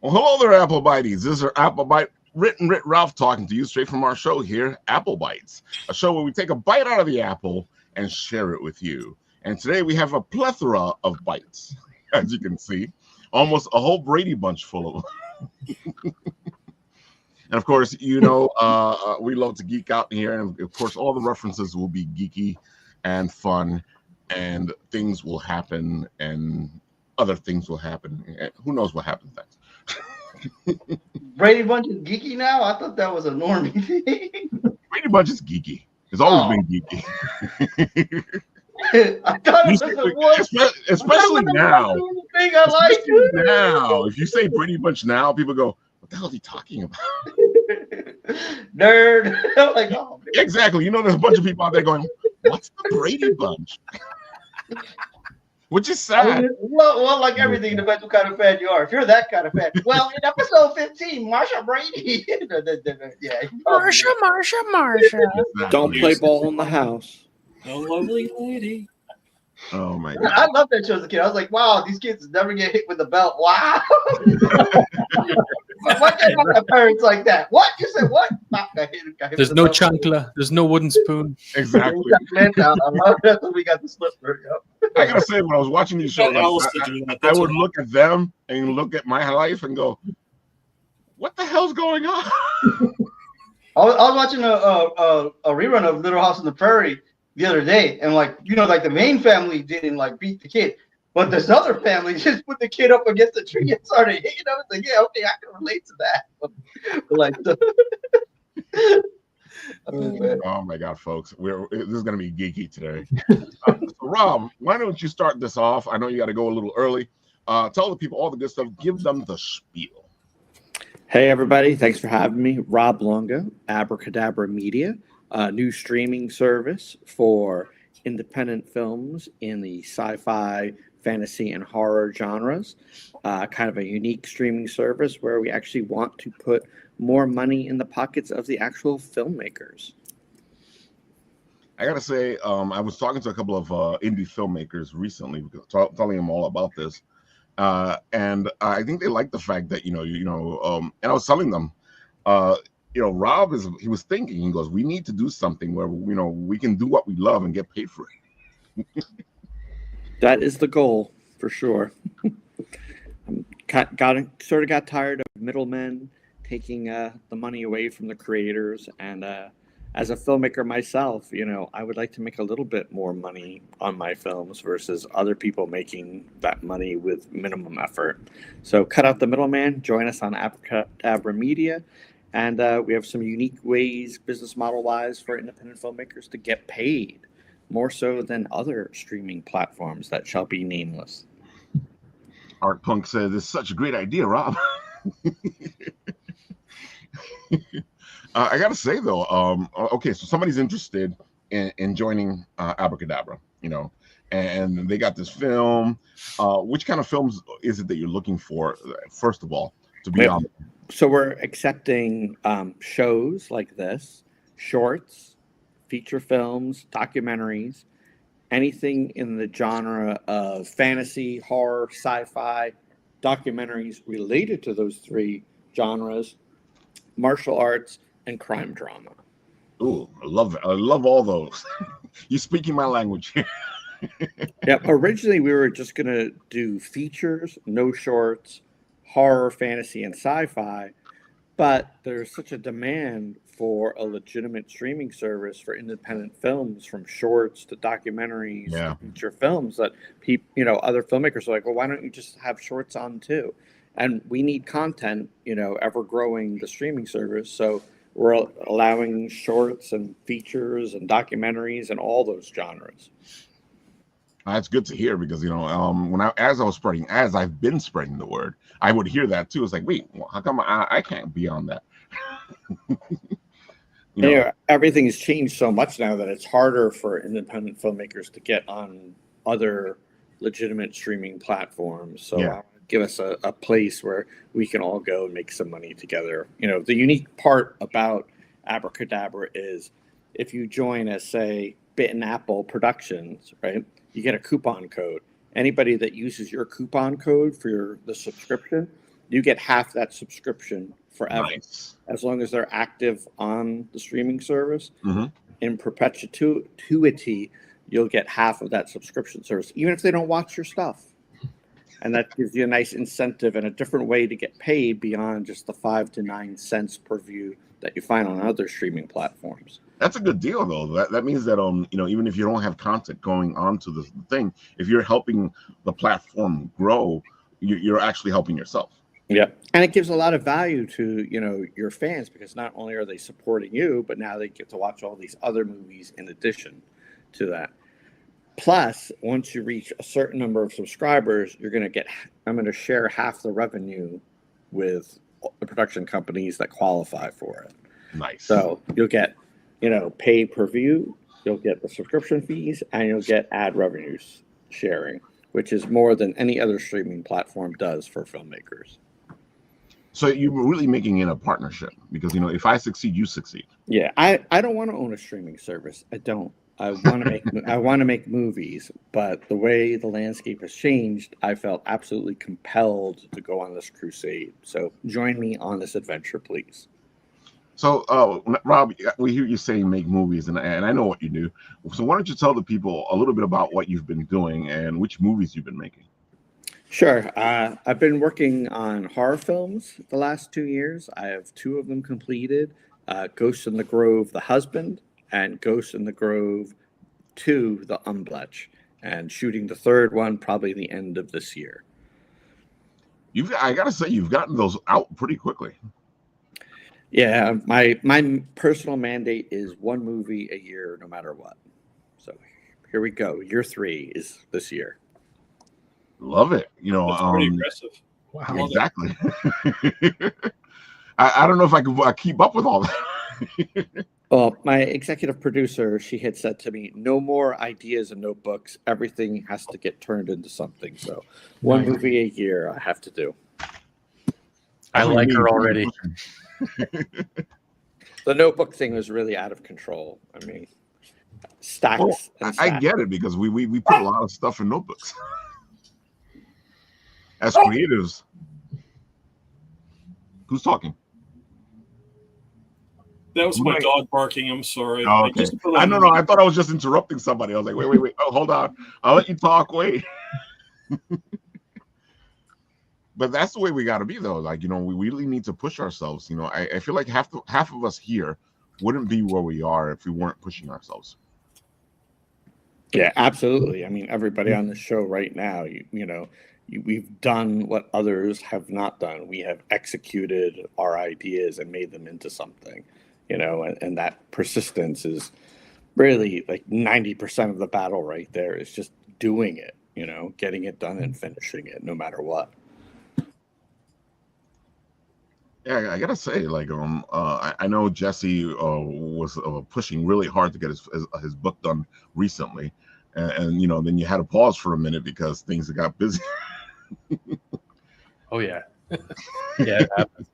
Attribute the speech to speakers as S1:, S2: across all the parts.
S1: Well, hello there, Apple Bites. This is Apple Bite Written Ralph talking to you straight from our show here, Apple Bites, a show where we take a bite out of the apple and share it with you. And today we have a plethora of bites, as you can see, almost a whole Brady Bunch full of them. And of course, we love to geek out here, and of course, all the references will be geeky and fun, and things will happen, and other things will happen. And who knows what happens next?
S2: Brady Bunch is geeky now? I thought that was a normie thing.
S1: Brady Bunch is geeky. It's always been geeky.
S2: I thought it was
S1: especially now.
S2: Thing I like.
S1: Now, if you say Brady Bunch now, people go, "What the hell is he talking about?"
S2: Nerd. I'm like, oh, man.
S1: Exactly. There's a bunch of people out there going, "What's the Brady Bunch?" Which is sad.
S2: Well, like everything, depends what kind of fan you are. If you're that kind of fan, well, in episode 15, Marsha Brady. Yeah,
S3: Marsha.
S1: Exactly.
S4: Don't play ball in the house.
S3: A lovely lady.
S1: Oh my God.
S2: I love that show as a kid. I was like, wow, these kids never get hit with the belt. Wow. Why can't my parents like that? What? You said what?
S3: There's no chancla. There's no wooden spoon.
S1: Exactly.
S2: I love that we got the slipper. Yep.
S1: I gotta say, when I was watching these shows, I would look at them and look at my life and go, "What the hell's going on?"
S2: I was watching a rerun of Little House on the Prairie the other day, and like the main family didn't like beat the kid, but this other family just put the kid up against the tree and started hitting him. It's like, yeah, okay, I can relate to that. But like,
S1: oh my God, folks, this is gonna be geeky today. So Rob, why don't you start this off? I know you got to go a little early. Tell the people all the good stuff. Give them the spiel.
S4: Hey, everybody. Thanks for having me. Rob Longo, Abracadabra Media, a new streaming service for independent films in the sci-fi, fantasy, and horror genres. Kind of a unique streaming service where we actually want to put more money in the pockets of the actual filmmakers.
S1: I gotta say, I was talking to a couple of indie filmmakers recently, telling them all about this, and I think they like the fact that and I was telling them, Rob he was thinking, he goes, we need to do something where we can do what we love and get paid for it.
S4: That is the goal for sure. Got tired of middlemen taking the money away from the creators, and as a filmmaker myself, I would like to make a little bit more money on my films versus other people making that money with minimum effort. So cut out the middleman, join us on Abracadabra Media, and we have some unique ways, business model-wise, for independent filmmakers to get paid, more so than other streaming platforms that shall be nameless.
S1: Art Punk says, "It's such a great idea, Rob." I gotta say though, okay, so somebody's interested in joining Abracadabra, and they got this film. Which kind of films is it that you're looking for, first of all, to be on?
S4: So we're accepting shows like this, shorts, feature films, documentaries, anything in the genre of fantasy, horror, sci-fi, documentaries related to those three genres, martial arts, and crime drama.
S1: Ooh, I love it. I love all those. You're speaking my language here.
S4: Yeah, originally we were just going to do features, no shorts, horror, fantasy, and sci-fi, but there's such a demand for a legitimate streaming service for independent films, from shorts to documentaries to feature films, that other filmmakers are like, well, why don't you just have shorts on too? And we need content, ever growing the streaming service. So we're allowing shorts and features and documentaries and all those genres.
S1: That's good to hear, because as I've been spreading the word, I would hear that too. It's like, wait, well, how come I can't be on that?
S4: Everything has changed so much now that it's harder for independent filmmakers to get on other legitimate streaming platforms. So give us a place where we can all go and make some money together. The unique part about Abracadabra is if you join as, say, Bitten Apple Productions, right, you get a coupon code. Anybody that uses your coupon code for the subscription you get half that subscription forever.
S1: Nice.
S4: As long as they're active on the streaming service.
S1: Mm-hmm.
S4: In perpetuity, you'll get half of that subscription service, even if they don't watch your stuff. And that gives you a nice incentive and a different way to get paid beyond just the 5 to 9 cents per view that you find on other streaming platforms.
S1: That's a good deal, though. That means that even if you don't have content going onto the thing, if you're helping the platform grow, you're actually helping yourself.
S4: Yeah, and it gives a lot of value to your fans, because not only are they supporting you, but now they get to watch all these other movies in addition to that. Plus, once you reach a certain number of subscribers, I'm going to share half the revenue with the production companies that qualify for it.
S1: Nice.
S4: So you'll get, pay per view, you'll get the subscription fees, and you'll get ad revenues sharing, which is more than any other streaming platform does for filmmakers.
S1: So you're really making it a partnership, because if I succeed, you succeed.
S4: Yeah, I don't want to own a streaming service. I don't. I want to make movies, but the way the landscape has changed, I felt absolutely compelled to go on this crusade. So join me on this adventure, please.
S1: So, Rob, we hear you saying make movies, and I know what you do. So why don't you tell the people a little bit about what you've been doing and which movies you've been making?
S4: Sure. I've been working on horror films the last 2 years. I have 2 of them completed, Ghost in the Grove, The Husband, and Ghost in the Grove 2, The Unbletch, and shooting the 3rd one probably the end of this year.
S1: I gotta say, you've gotten those out pretty quickly.
S4: Yeah, my personal mandate is 1 movie a year, no matter what. So here we go. Year 3 is this year.
S1: Love it.
S5: That's pretty aggressive.
S3: Wow.
S1: Exactly. I don't know if I could keep up with all that.
S4: Well, my executive producer, she had said to me, no more ideas and notebooks. Everything has to get turned into something. So 1 movie a year I have to do.
S3: I like her already.
S4: The notebook thing was really out of control. I mean, stacks.
S1: Well,
S4: and
S1: I
S4: stacks.
S1: get it, because we put a lot of stuff in notebooks. As creatives. Who's talking?
S5: That was my dog barking. I'm sorry.
S1: Oh, okay. I don't know. I thought I was just interrupting somebody. I was like, wait. Oh, hold on. I'll let you talk. Wait. But that's the way we got to be, though. Like, we really need to push ourselves. I feel like half of us here wouldn't be where we are if we weren't pushing ourselves.
S4: Yeah, absolutely. I mean, everybody on the show right now, we've done what others have not done. We have executed our ideas and made them into something, and that persistence is really like 90% of the battle right there. Is just doing it, getting it done and finishing it no matter what.
S1: Yeah, I gotta say, I know Jesse was pushing really hard to get his book done recently, and then you had to pause for a minute because things got busy.
S3: Oh yeah, yeah. It happens.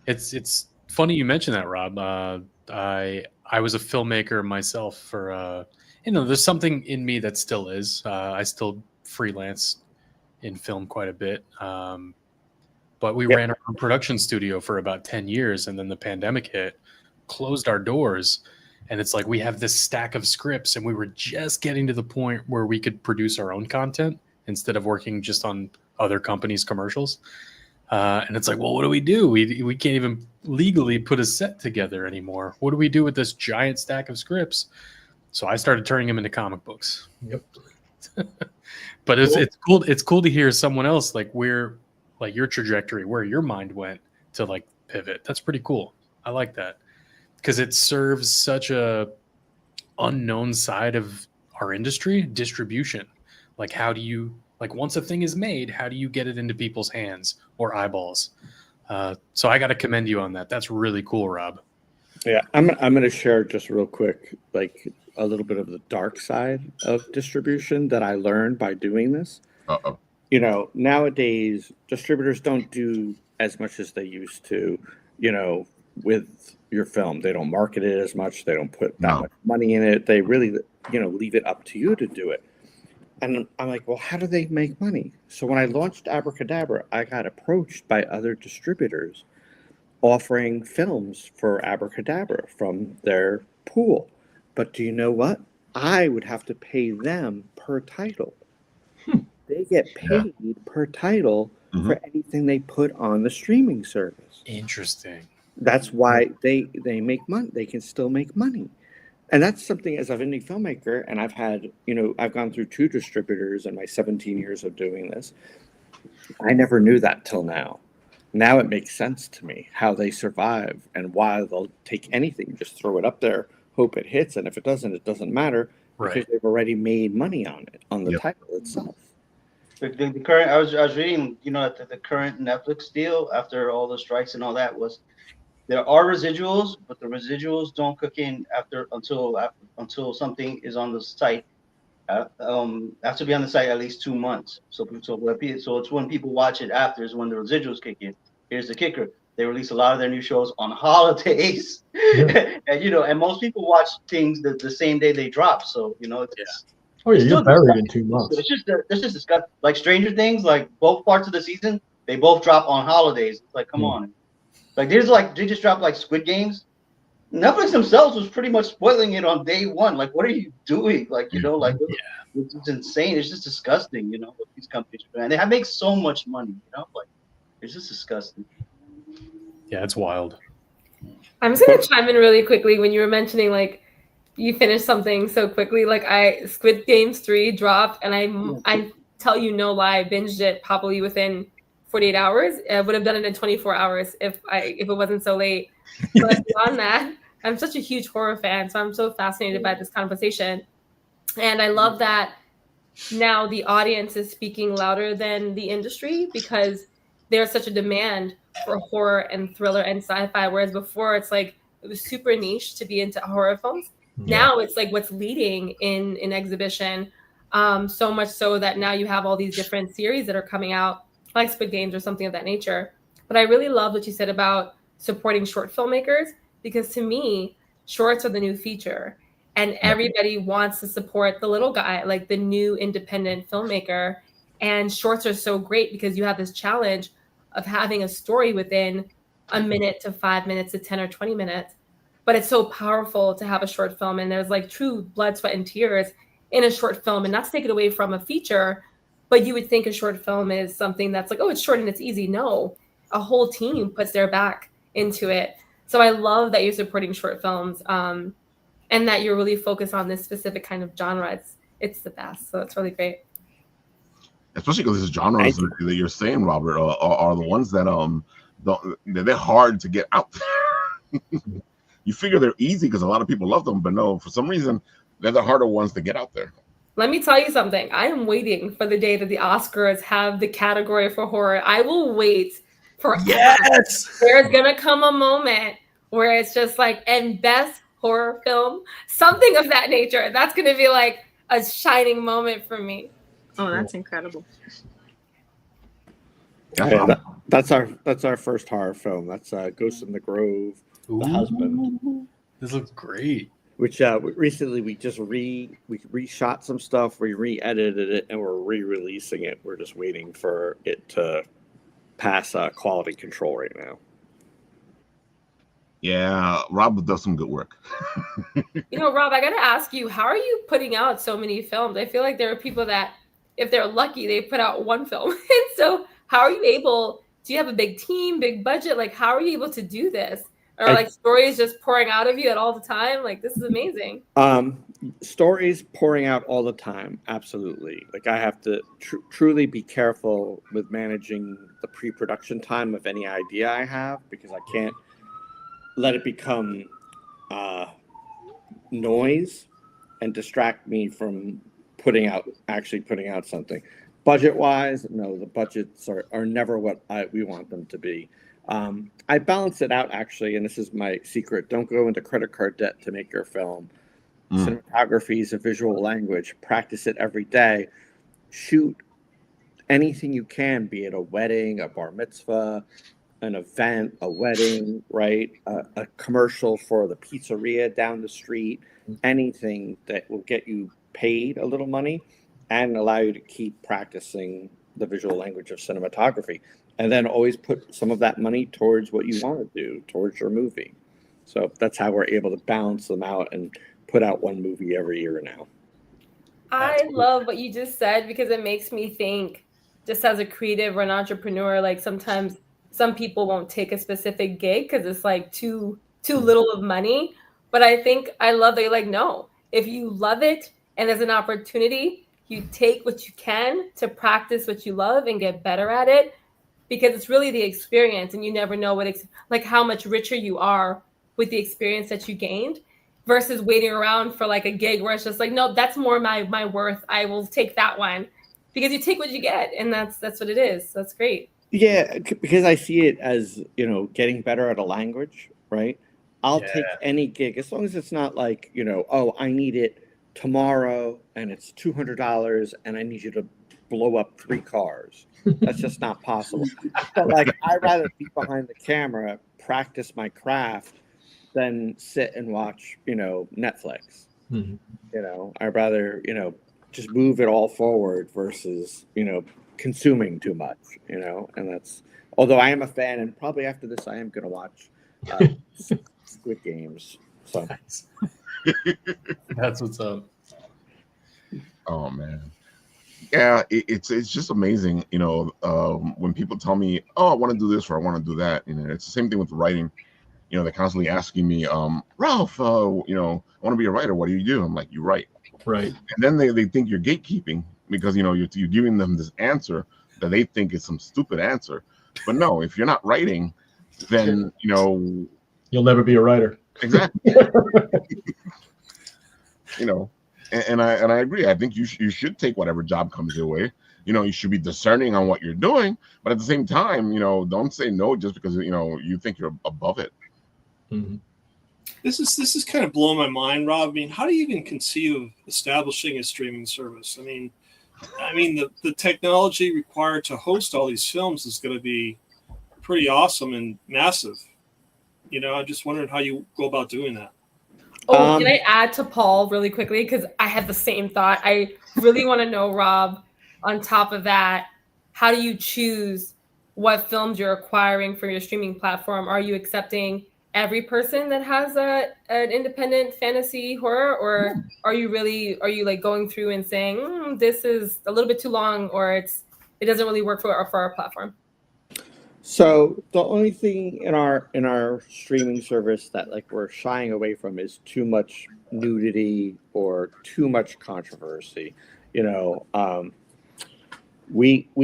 S3: It's funny you mentioned that, Rob. I was a filmmaker myself for there's something in me that still is. I still freelance in film quite a bit. But we ran our own production studio for about 10 years, and then the pandemic hit, closed our doors, and it's like we have this stack of scripts, and we were just getting to the point where we could produce our own content instead of working just on other companies' commercials. And it's like, well, what do? We can't even legally put a set together anymore. What do we do with this giant stack of scripts? So I started turning them into comic books.
S5: Yep.
S3: But it's cool. It's cool to hear someone else like your trajectory, where your mind went to like pivot. That's pretty cool. I like that, because it serves such a unknown side of our industry, distribution. Like, how do you, once a thing is made, how do you get it into people's hands or eyeballs? So I got to commend you on that. That's really cool, Rob.
S4: Yeah, I'm going to share just real quick, a little bit of the dark side of distribution that I learned by doing this.
S1: Uh-oh.
S4: Nowadays, distributors don't do as much as they used to, with your film. They don't market it as much. They don't put that much money in it. They really, leave it up to you to do it. And I'm like, well, how do they make money? So when I launched Abracadabra, I got approached by other distributors offering films for Abracadabra from their pool. But do you know what? I would have to pay them per title. They get paid per title for anything they put on the streaming service.
S3: Interesting.
S4: That's why they make money. They can still make money. And that's something as an indie filmmaker, and I've gone through 2 distributors in my 17 years of doing this. I never knew that till now. Now it makes sense to me how they survive and why they'll take anything, just throw it up there, hope it hits, and if it doesn't, it doesn't matter because they've already made money on it, on the title itself.
S2: The current, I was reading, the current Netflix deal after all the strikes and all that was there are residuals, but the residuals don't cook in until something is on the site. Have to be on the site at least 2 months. So it's when people watch it after is when the residuals kick in. Here's the kicker: they release a lot of their new shows on holidays, and most people watch things the same day they drop. So it's
S6: you're buried in 2 months.
S2: It's just disgusting. Like Stranger Things, like both parts of the season, they both drop on holidays. It's like, come on. Like they just dropped like Squid Games. Netflix themselves was pretty much spoiling it on day one. Like, what are you doing? Like, it's insane. It's just disgusting, what these companies are doing. They make so much money, like it's just disgusting.
S3: Yeah, it's wild.
S7: I'm just gonna chime in really quickly when you were mentioning like you finished something so quickly. Like Squid Games 3 dropped, and I tell you no lie, I binged it probably within 48 hours. I would have done it in 24 hours if it wasn't so late. But beyond that, I'm such a huge horror fan, so I'm so fascinated by this conversation. And I love that now the audience is speaking louder than the industry because there's such a demand for horror and thriller and sci-fi, whereas before it's like it was super niche to be into horror films. Now it's like what's leading in exhibition, so much so that now you have all these different series that are coming out, like Squid Games or something of that nature. But I really love what you said about supporting short filmmakers, because to me, shorts are the new feature. And everybody wants to support the little guy, like the new independent filmmaker. And shorts are so great because you have this challenge of having a story within a minute to 5 minutes to 10 or 20 minutes. But it's so powerful to have a short film. And there's like true blood, sweat, and tears in a short film. And not to take it away from a feature, but you would think a short film is something that's like, oh, it's short and it's easy. No, a whole team puts their back into it. So I love that you're supporting short films and that you're really focused on this specific kind of genre. It's the best. So it's really great.
S1: Especially because these genres that you're saying, Robert, are the ones that they're hard to get out there. You figure they're easy because a lot of people love them, but no, for some reason, they're the harder ones to get out there.
S7: Let me tell you something. I am waiting for the day that the Oscars have the category for horror. I will wait forever.
S3: Yes!
S7: There's going to come a moment where it's just like, and best horror film, something of that nature. That's going to be like a shining moment for me.
S8: Oh, that's incredible.
S4: Yeah, that's our first horror film. That's Ghost in the Grove, The Husband.
S3: This looks great.
S4: Which recently we just we reshot some stuff, we re-edited it, and we're re-releasing it. We're just waiting for it to pass quality control right now.
S1: Yeah, Rob does some good work.
S7: Rob, I got to ask you, how are you putting out so many films? I feel like there are people that, if they're lucky, they put out one film. And so how are you able, do you have a big team, big budget? Like, how are you able to do this? Or like stories just pouring out of you at all the time? Like, this is amazing.
S4: Stories pouring out all the time. Absolutely. Like, I have to truly be careful with managing the pre-production time of any idea I have, because I can't let it become noise and distract me from actually putting out something. Budget-wise, no, the budgets are never what we want them to be. I balance it out, actually, and this is my secret. Don't go into credit card debt to make your film. Cinematography is a visual language. Practice it every day. Shoot anything you can, be it a wedding, a bar mitzvah, an event, a wedding, right? A commercial for the pizzeria down the street, anything that will get you paid a little money. and allow you to keep practicing the visual language of cinematography, and then always put some of that money towards what you want to do, towards your movie. So that's how we're able to balance them out and put out one movie every year now.
S7: I love what you just said because it makes me think, just as a creative or an entrepreneur, like sometimes some people won't take a specific gig because it's like too little of money. But I think I love that you're like, no, if you love it and there's an opportunity, you take what you can to practice what you love and get better at it, because it's really the experience, and you never know like how much richer you are with the experience that you gained versus waiting around for like a gig where it's just like, no, that's more my worth. I will take that one, because you take what you get, and that's what it is. So that's great.
S4: Yeah, because I see it as, getting better at a language, right? I'll take any gig as long as it's not like, oh, I need it tomorrow and it's $200 and I need you to blow up 3 cars. That's just not possible. But like, I'd rather be behind the camera, practice my craft, than sit and watch, Netflix. Mm-hmm. I'd rather, just move it all forward versus, consuming too much, and that's, although I am a fan, and probably after this I am going to watch Squid Games. So
S3: that's what's up.
S1: Oh man. Yeah, it's just amazing, when people tell me, oh, I want to do this or I want to do that. It's the same thing with writing. They're constantly asking me, Ralph, I want to be a writer. What do you do? I'm like, you write.
S6: Right.
S1: And then they think you're gatekeeping because, you're giving them this answer that they think is some stupid answer. But no, if you're not writing, then,
S6: you'll never be a writer.
S1: Exactly. And I agree. I think you should take whatever job comes your way. You should be discerning on what you're doing, but at the same time, don't say no just because you think you're above it.
S6: Mm-hmm.
S5: This is kind of blowing my mind, Rob. I mean, how do you even conceive of establishing a streaming service? I mean, the technology required to host all these films is going to be pretty awesome and massive. I'm just wondering how you go about doing that.
S7: Oh, can I add to Paul really quickly? Because I had the same thought. I really want to know, Rob, on top of that, how do you choose what films you're acquiring for your streaming platform? Are you accepting every person that has an independent fantasy horror, or are you like going through and saying this is a little bit too long, or it doesn't really work for our platform?
S4: So the only thing in our streaming service that like we're shying away from is too much nudity or too much controversy. We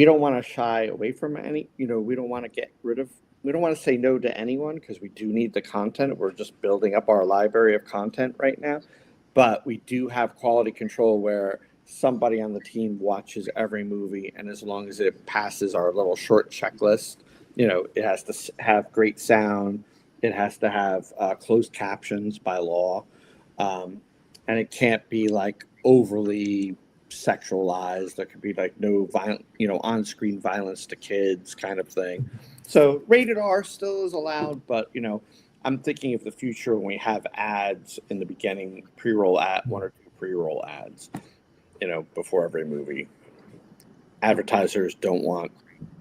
S4: don't want to shy away from any. We don't want to get rid of. We don't want to say no to anyone because we do need the content. We're just building up our library of content right now, but we do have quality control where somebody on the team watches every movie, and as long as it passes our little short checklist. It has to have great sound. It has to have closed captions by law. And it can't be like overly sexualized. There could be like no violent, on-screen violence to kids kind of thing. So rated R still is allowed, but, I'm thinking of the future when we have ads in the beginning, pre-roll ad, 1 or 2 pre-roll ads, before every movie. Advertisers don't want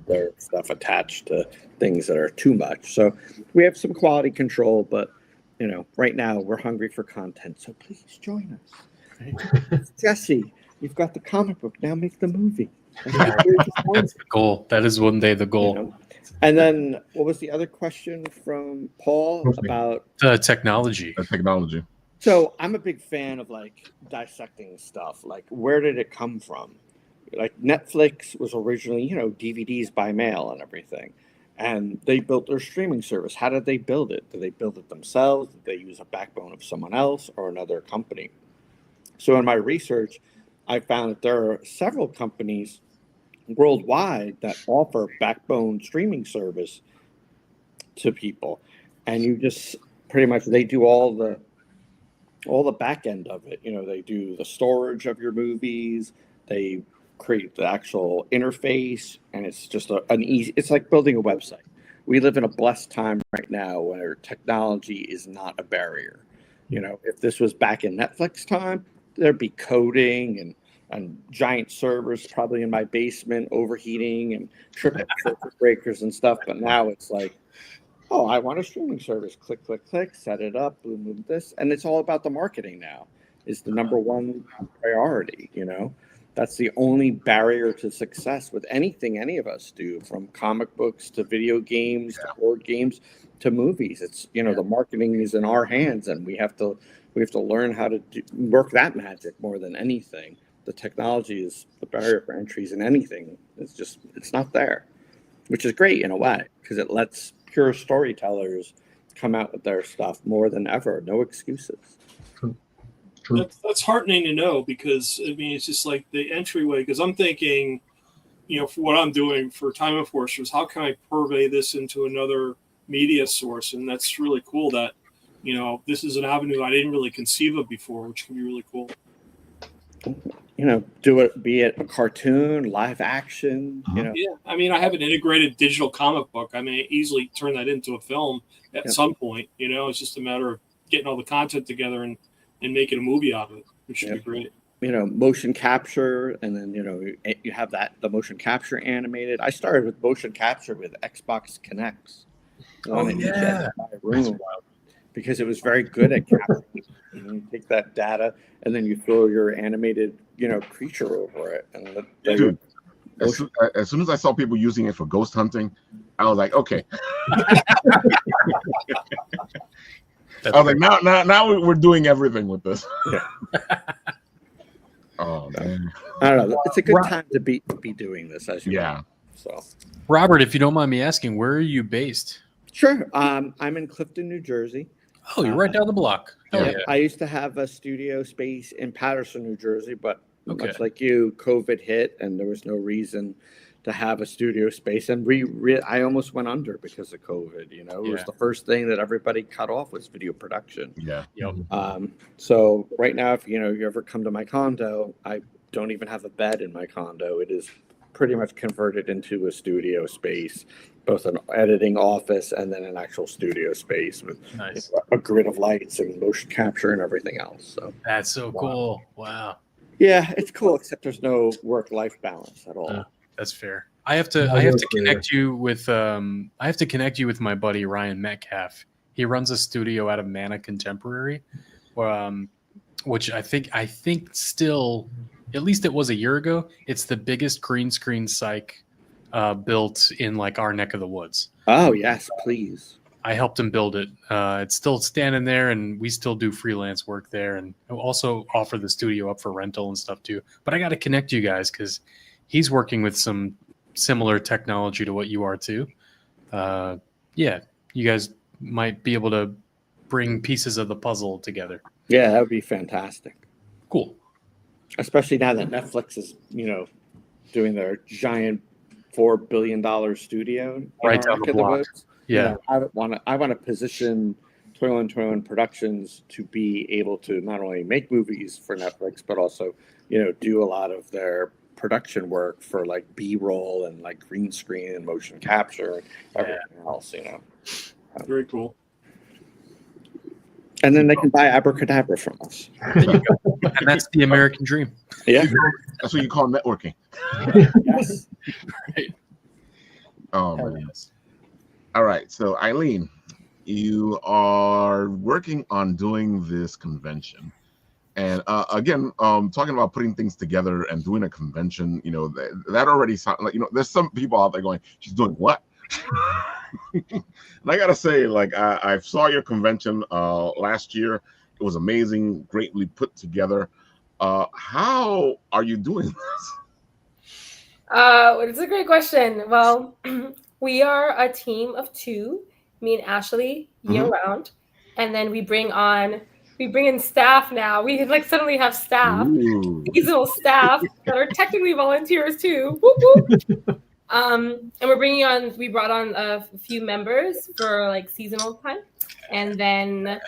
S4: their stuff attached to things that are too much. So we have some quality control, but right now we're hungry for content. So please join us. Right? Jesse, you've got the comic book. Now make the movie.
S3: That's the goal. That is one day the goal.
S4: And then what was the other question from Paul about
S3: the technology?
S4: So I'm a big fan of like dissecting stuff. Like, where did it come from? Like Netflix was originally, DVDs by mail and everything. And they built their streaming service. How did they build it? Did they build it themselves? Did they use a backbone of someone else or another company? So in my research, I found that there are several companies worldwide that offer backbone streaming service to people. And you just pretty much, they do all the back end of it. They do the storage of your movies. They create the actual interface, and it's just it's like building a website. We live in a blessed time right now where technology is not a barrier. If this was back in Netflix time, there'd be coding and and giant servers probably in my basement overheating and tripping circuit breakers and stuff. But now it's like, oh, I want a streaming service. Click, click, click, set it up, boom, boom, this. And it's all about the marketing now. Is the number one priority, you know? That's the only barrier to success with anything any of us do, from comic books to video games to board games to movies. It's, you know, the marketing is in our hands, and we have to learn how to work that magic more than anything. The technology is the barrier for entries in anything. It's not there, which is great in a way, because it lets pure storytellers come out with their stuff more than ever. No excuses.
S6: True.
S5: That's heartening to know, because I mean, it's just like the entryway. Because I'm thinking, you know, for what I'm doing for Time Enforcers, how can I purvey this into another media source? And that's really cool that, you know, this is an avenue I didn't really conceive of before, which can be really cool.
S4: You know, do it, be it a cartoon, live action, you know.
S5: Yeah, I mean, I have an integrated digital comic book. I may easily turn that into a film at some point. You know, it's just a matter of getting all the content together and making a movie out of it, which should be great.
S4: You know, motion capture, and then, you know, you have the motion capture animated. I started with motion capture with Xbox Connects. In my room, because it was very good at capturing. You take that data and then you throw your animated, you know, creature over it. And
S1: Dude, as soon as I saw people using it for ghost hunting, I was like, okay. I was like, now we're doing everything with this.
S4: Yeah.
S1: Oh man.
S4: I don't know. It's a good time to be doing this, as you know. So,
S3: Robert, if you don't mind me asking, where are you based?
S4: Sure. I'm in Clifton, New Jersey.
S3: Oh, you're right down the block.
S4: Yeah. I used to have a studio space in Patterson, New Jersey, but much like you, COVID hit, and there was no reason to have a studio space. And I almost went under because of COVID. You know, it was the first thing that everybody cut off was video production.
S1: Yeah.
S3: Yep.
S4: So right now, if you ever come to my condo, I don't even have a bed in my condo. It is pretty much converted into a studio space, both an editing office and then an actual studio space with a grid of lights and motion capture and everything else. So
S3: that's so cool. Wow.
S4: Yeah, it's cool, except there's no work-life balance at all.
S3: That's fair. I have to connect you with my buddy Ryan Metcalf. He runs a studio out of Mana Contemporary, which I think still, at least it was a year ago, it's the biggest green screen psych built in like our neck of the woods.
S4: Oh yes, please.
S3: I helped him build it. It's still standing there, and we still do freelance work there, and also offer the studio up for rental and stuff too. But I got to connect you guys because he's working with some similar technology to what you are too. Yeah, you guys might be able to bring pieces of the puzzle together.
S4: Yeah, that would be fantastic.
S3: Cool.
S4: Especially now that Netflix is, doing their giant $4 billion studio
S3: right down the block.
S4: Yeah, I want to position Toyland Productions to be able to not only make movies for Netflix, but also, do a lot of their production work for like B-roll and like green screen and motion capture and everything else.
S5: Very cool.
S4: And then they can buy Abracadabra from us.
S3: There you go. And that's the American dream.
S4: Yeah,
S1: that's what you call networking.
S4: Yes.
S3: Right.
S1: Oh man. All right, so Eileen, you are working on doing this convention, and again, talking about putting things together and doing a convention. That already sounds like there's some people out there going, "She's doing what?" And I gotta say, I saw your convention last year. It was amazing, greatly put together. How are you doing this?
S7: It's a great question. Well. We are a team of two, me and Ashley, year round, and then we bring in staff now. We suddenly have staff, seasonal staff that are technically volunteers too. Whoop, whoop. And we brought on a few members for seasonal time, and then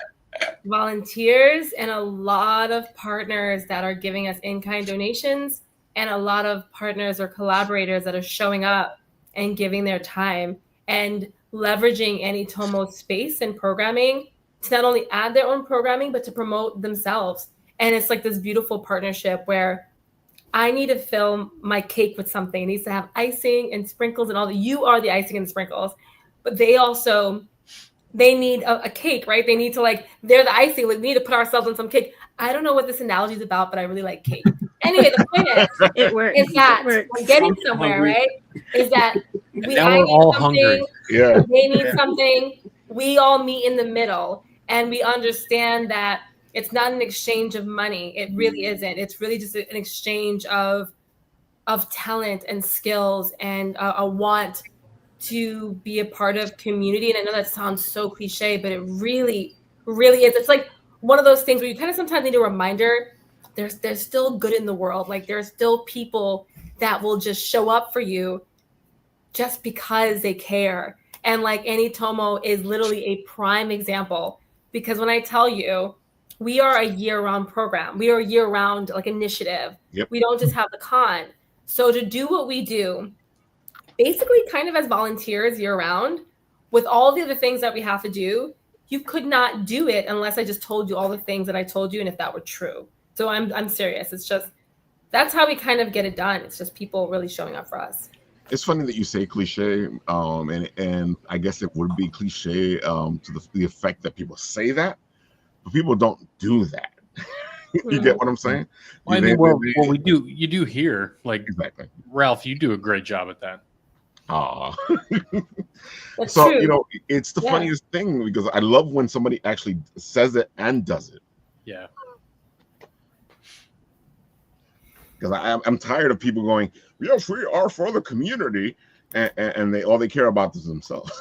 S7: volunteers and a lot of partners that are giving us in-kind donations, and a lot of partners or collaborators that are showing up and giving their time and leveraging Anytomo space and programming to not only add their own programming, but to promote themselves. And it's like this beautiful partnership where I need to fill my cake with something. It needs to have icing and sprinkles and all you are the icing and sprinkles. But they need a cake, right? They need to they're the icing. We need to put ourselves on some cake. I don't know what this analogy is about, but I really like cake. Anyway, the point is that we're getting somewhere, right? Is that
S3: now we're all hungry.
S1: Yeah.
S7: They need something. We all meet in the middle, and we understand that it's not an exchange of money. It really isn't. It's really just an exchange of talent and skills and a want to be a part of community. And I know that sounds so cliche, but it really, really is. It's like one of those things where you kind of sometimes need a reminder. There's still good in the world. Like there's still people that will just show up for you just because they care. And like Annie Tomo is literally a prime example, because when I tell you, we are a year-round program. We are a year-round initiative.
S1: Yep.
S7: We don't just have the con. So to do what we do, basically kind of as volunteers year-round, with all the other things that we have to do, you could not do it unless I just told you all the things that I told you, and if that were true. So I'm serious. It's just, that's how we kind of get it done. It's just people really showing up for us.
S1: It's funny that you say cliche, and I guess it would be cliche to the effect that people say that, but people don't do that. You get what I'm saying?
S3: Well, I mean, what you do here,
S1: exactly.
S3: Ralph, you do a great job at that.
S1: So
S7: true.
S1: it's the funniest thing, because I love when somebody actually says it and does it.
S3: Yeah.
S1: Because I'm tired of people going, yes, we are for the community, and all they care about is themselves.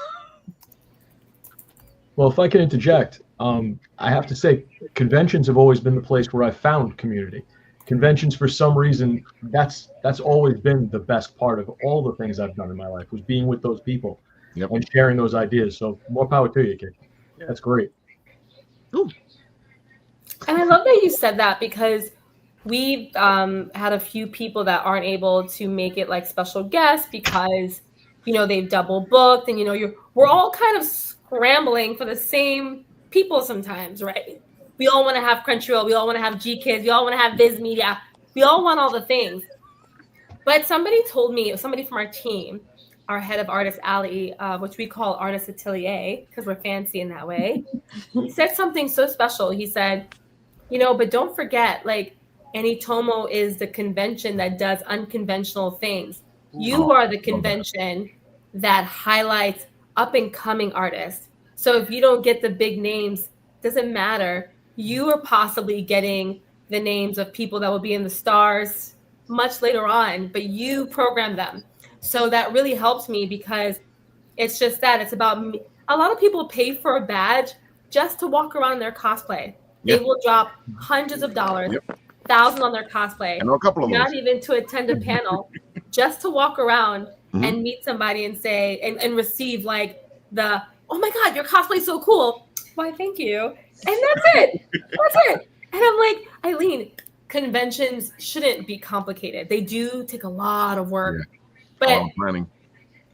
S6: Well, if I can interject, I have to say conventions have always been the place where I found community. Conventions, for some reason, that's always been the best part of all the things I've done in my life, was being with those people and sharing those ideas. So more power to you, kid. That's great.
S1: Ooh.
S7: And I love that you said that, because we've had a few people that aren't able to make it like special guests because, they've double booked, and, we're all kind of scrambling for the same people sometimes, right? We all want to have Crunchyroll. We all want to have G-Kids. We all want to have Viz Media. We all want all the things. But somebody told me, somebody from our team, our head of artist, Ali, which we call Artist Atelier because we're fancy in that way, he said something so special. He said, but don't forget, Annie Tomo is the convention that does unconventional things. You are the convention that highlights up-and-coming artists. So if you don't get the big names, doesn't matter. You are possibly getting the names of people that will be in the stars much later on, but you program them. So that really helps me, because it's just that it's about me. A lot of people pay for a badge just to walk around in their cosplay. They will drop hundreds of dollars, $1,000 on their cosplay.
S1: I know a couple of
S7: not
S1: those.
S7: even to attend a panel, just to walk around and meet somebody and say, and receive the, oh my God, your cosplay is so cool. Why, thank you. And that's it. That's it. And I'm like, Eileen, conventions shouldn't be complicated. They do take a lot of work, but
S1: planning.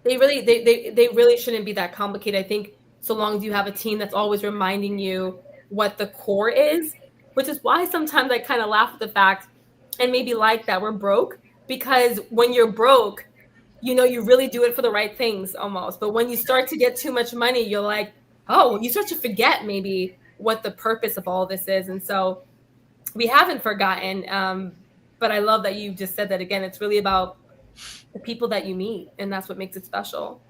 S7: They really shouldn't be that complicated. I think so long as you have a team that's always reminding you what the core is, which is why sometimes I kind of laugh at the fact, and maybe like that we're broke, because when you're broke, you really do it for the right things almost. But when you start to get too much money, you're like, oh, you start to forget maybe what the purpose of all this is. And so we haven't forgotten. But I love that you just said that again. It's really about the people that you meet, and that's what makes it special.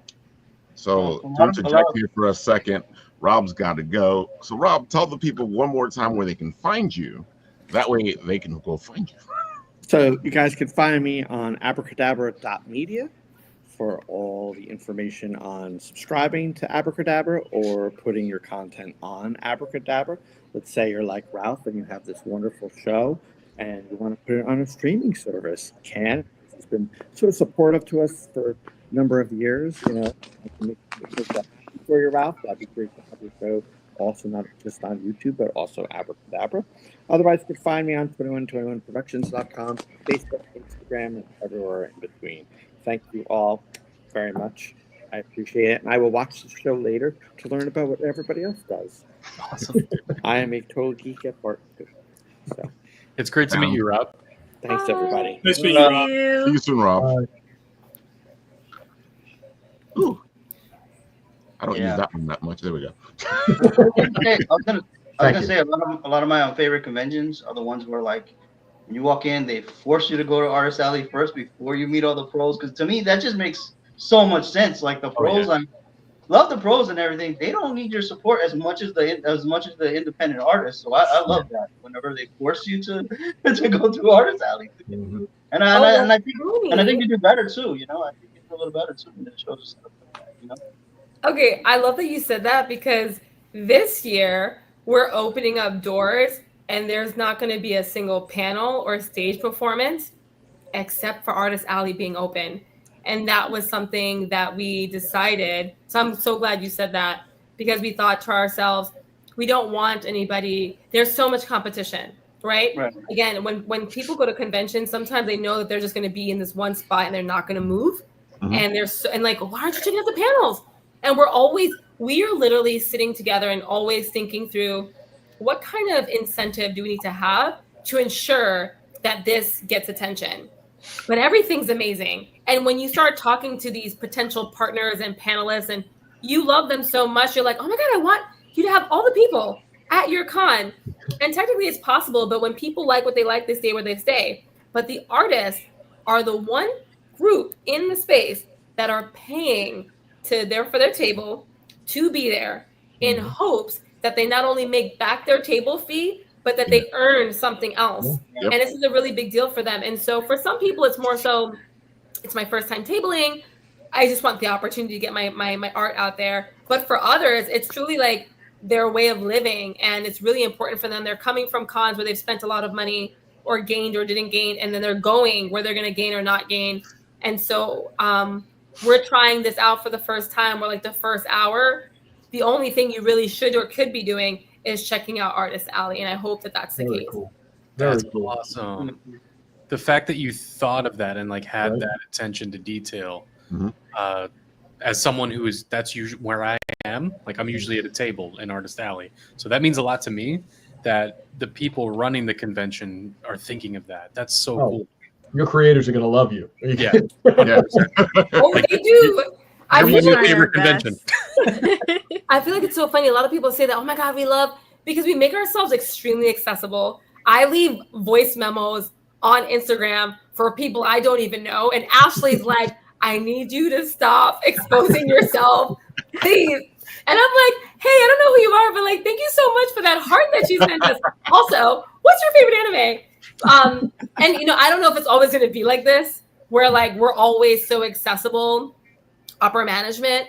S1: So to interject here for a second, Rob's got to go. So Rob, tell the people one more time where they can find you. That way they can go find you.
S4: So you guys can find me on abracadabra.media for all the information on subscribing to Abracadabra or putting your content on Abracadabra. Let's say you're like Ralph and you have this wonderful show and you want to put it on a streaming service. You can. It's been sort of supportive to us for a number of years. I can make that for you, Ralph. That'd be great to have your show also not just on YouTube, but also Abracadabra. Otherwise, you can find me on 2121productions.com, Facebook, Instagram, and everywhere in between. Thank you all very much. I appreciate it. And I will watch the show later to learn about what everybody else does.
S3: Awesome.
S4: I am a total geek at heart. So.
S3: It's great to meet you, Rob.
S4: Thanks, everybody.
S5: Nice meeting you, Rob.
S1: See you soon, Rob. Ooh. I don't use that one that much. There we go.
S2: Hey, I was gonna say a lot of my favorite conventions are the ones where like when you walk in, they force you to go to Artist Alley first before you meet all the pros. Because to me, that just makes so much sense. Like the pros, I love the pros and everything. They don't need your support as much as the independent artists. So I love that whenever they force you to go to Artist Alley.
S6: Mhm.
S2: And I think you do better too. You know, I think you do a little better too when the shows stuff like that. You know.
S7: Okay, I love that you said that because this year we're opening up doors and there's not going to be a single panel or stage performance except for Artist Alley being open. And that was something that we decided. So I'm so glad you said that because we thought to ourselves, we don't want anybody. There's so much competition, right? Again, when people go to conventions, sometimes they know that they're just going to be in this one spot and they're not going to move. And and like, why aren't you checking out the panels? And we are literally sitting together and always thinking through what kind of incentive do we need to have to ensure that this gets attention. But everything's amazing. And when you start talking to these potential partners and panelists and you love them so much, you're like, oh my God, I want you to have all the people at your con. And technically it's possible, but when people like what they like, they stay where they stay. But the artists are the one group in the space that are paying for their table to be there in hopes that they not only make back their table fee, but that they earn something else. And this is a really big deal for them. And so for some people, it's more so, it's my first time tabling. I just want the opportunity to get my art out there. But for others, it's truly like their way of living. And it's really important for them. They're coming from cons where they've spent a lot of money or gained or didn't gain. And then they're going where they're going to gain or not gain. And so, we're trying this out for the first time. We're like the first hour. The only thing you really should or could be doing is checking out Artist Alley. And I hope that that's the case.
S6: Cool.
S3: That's
S6: cool.
S3: awesome. The fact that you thought of that and like had that attention to detail, as someone that's usually where I am, like I'm usually at a table in Artist Alley. So that means a lot to me that the people running the convention are thinking of that. That's so cool.
S6: Your creators are going to love you.
S3: Yeah.
S7: Oh, they do.
S3: Everyone's my favorite convention.
S7: I feel like it's so funny. A lot of people say that, oh my God, we love, because we make ourselves extremely accessible. I leave voice memos on Instagram for people I don't even know. And Ashley's like, I need you to stop exposing yourself, please. And I'm like, hey, I don't know who you are, but like, thank you so much for that heart that you sent us. Also, what's your favorite anime? And you know, I don't know if it's always going to be like this, where like we're always so accessible, upper management.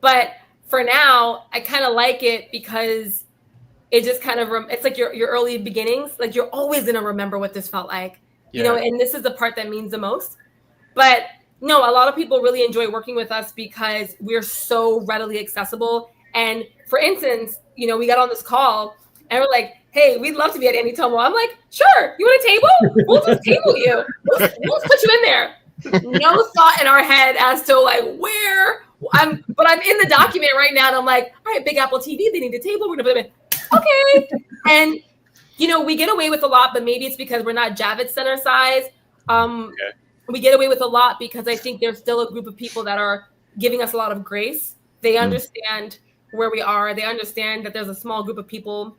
S7: But for now, I kind of like it because it just kind of it's like your early beginnings. Like you're always going to remember what this felt like, you know. And this is the part that means the most. But no, a lot of people really enjoy working with us because we're so readily accessible. And for instance, you know, we got on this call and we're like, hey, we'd love to be at Anytomo. I'm like, sure, you want a table? We'll just table you. We'll put you in there. No thought in our head as to like where but I'm in the document right now and I'm like, all right, Big Apple TV, they need a table. We're gonna put them in. Okay. And you know, we get away with a lot, but maybe it's because we're not Javits Center size. We get away with a lot because I think there's still a group of people that are giving us a lot of grace. They understand where we are. They understand that there's a small group of people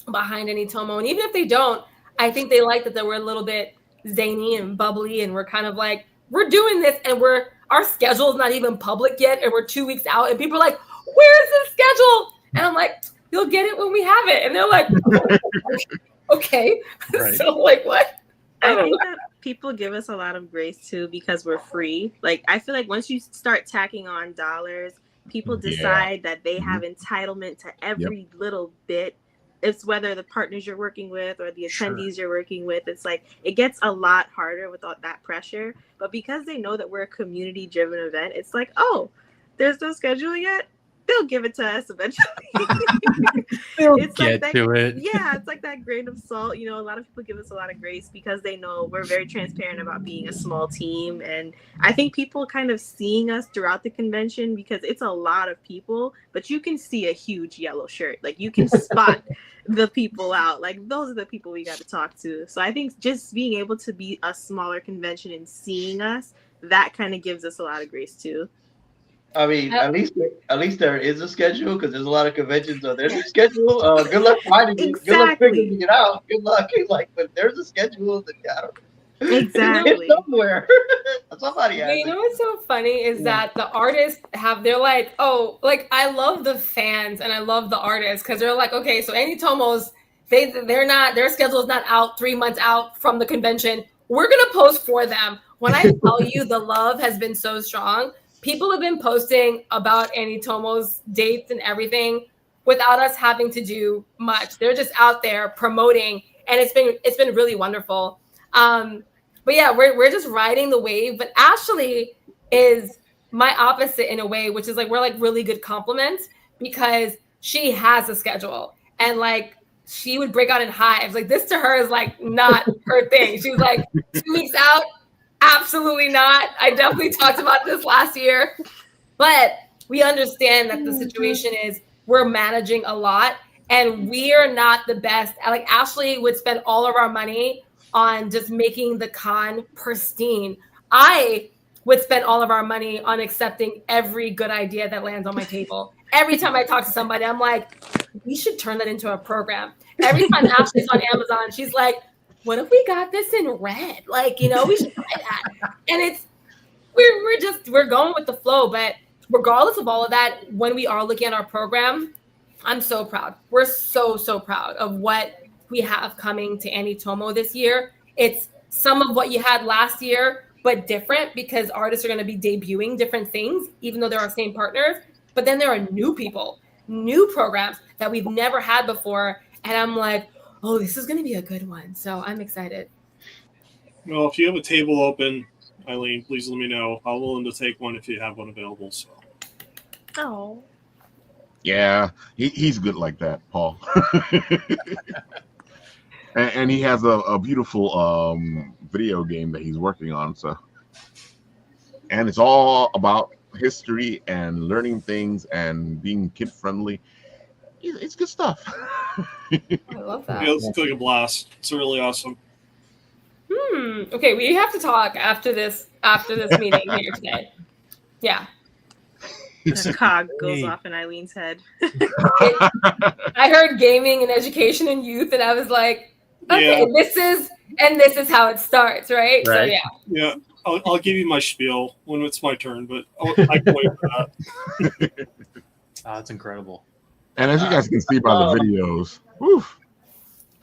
S7: behind Anytomo. And even if they don't, I think they like that we're a little bit zany and bubbly and we're kind of like, we're doing this and our schedule is not even public yet and we're 2 weeks out and people are like, where's the schedule? And I'm like, you'll get it when we have it. And they're like, okay. Right. So like what?
S8: I think that people give us a lot of grace too because we're free. Like I feel like once you start tacking on dollars, people decide that they have entitlement to every little bit. It's whether the partners you're working with or the attendees you're working with. It's like it gets a lot harder without that pressure. But because they know that we're a community-driven event, it's like, oh, there's no schedule yet. they'll give it to us eventually.
S3: It's get
S8: like that,
S3: to it.
S8: Yeah, it's like that grain of salt. You know, a lot of people give us a lot of grace because they know we're very transparent about being a small team. And I think people kind of seeing us throughout the convention, because it's a lot of people, but you can see a huge yellow shirt. Like you can spot the people out. Like those are the people we got to talk to. So I think just being able to be a smaller convention and seeing us, that kind of gives us a lot of grace too.
S2: I mean, at least there is a schedule, because there's a lot of conventions. So there's a schedule. Good luck finding it. Good luck figuring it out. Good luck. Like, but there's a schedule. I don't know.
S8: Exactly.
S2: It's somewhere. Somebody has
S7: You know what's so funny is that the artists they're like, oh, like I love the fans and I love the artists, because they're like, okay, so Tomos, their schedule is not out 3 months out from the convention. We're gonna post for them. When I tell you the love has been so strong, people have been posting about Tomo's dates and everything without us having to do much. They're just out there promoting, and it's been really wonderful. But yeah, we're just riding the wave. But Ashley is my opposite in a way, which is like we're like really good compliments, because she has a schedule, and like she would break out in hives. Like this to her is like not her thing. She's like 2 weeks out. Absolutely not. I definitely talked about this last year, but we understand that the situation is we're managing a lot, and we are not the best. Like Ashley would spend all of our money on just making the con pristine. I would spend all of our money on accepting every good idea that lands on my table. Every time I talk to somebody, I'm like, we should turn that into a program. Every time Ashley's on Amazon, she's like, what if we got this in red? Like, you know, we should try that. And we're going with the flow. But regardless of all of that, when we are looking at our program, I'm so proud. We're so proud of what we have coming to Tomo this year. It's some of what you had last year, but different, because artists are going to be debuting different things, even though they're our same partners. But then there are new people, new programs that we've never had before. And I'm like, oh, this is going to be a good one. So I'm excited.
S5: Well, if you have a table open, Eileen, please let me know. I'm willing to take one if you have one available. So.
S8: Oh.
S1: Yeah, he's good like that, Paul. and he has a beautiful video game that he's working on. So, and it's all about history and learning things and being kid friendly. It's good stuff.
S7: I love that.
S5: Yeah, it's like a blast. It's really awesome.
S7: Okay, we have to talk after this meeting here today. Yeah.
S8: The cog goes off in Eileen's head.
S7: I heard gaming and education and youth, and I was like, okay, this is how it starts, right? So yeah.
S5: Yeah. I'll give you my spiel when it's my turn, but I can wait for that.
S3: That's incredible.
S1: And as you guys can see by the videos,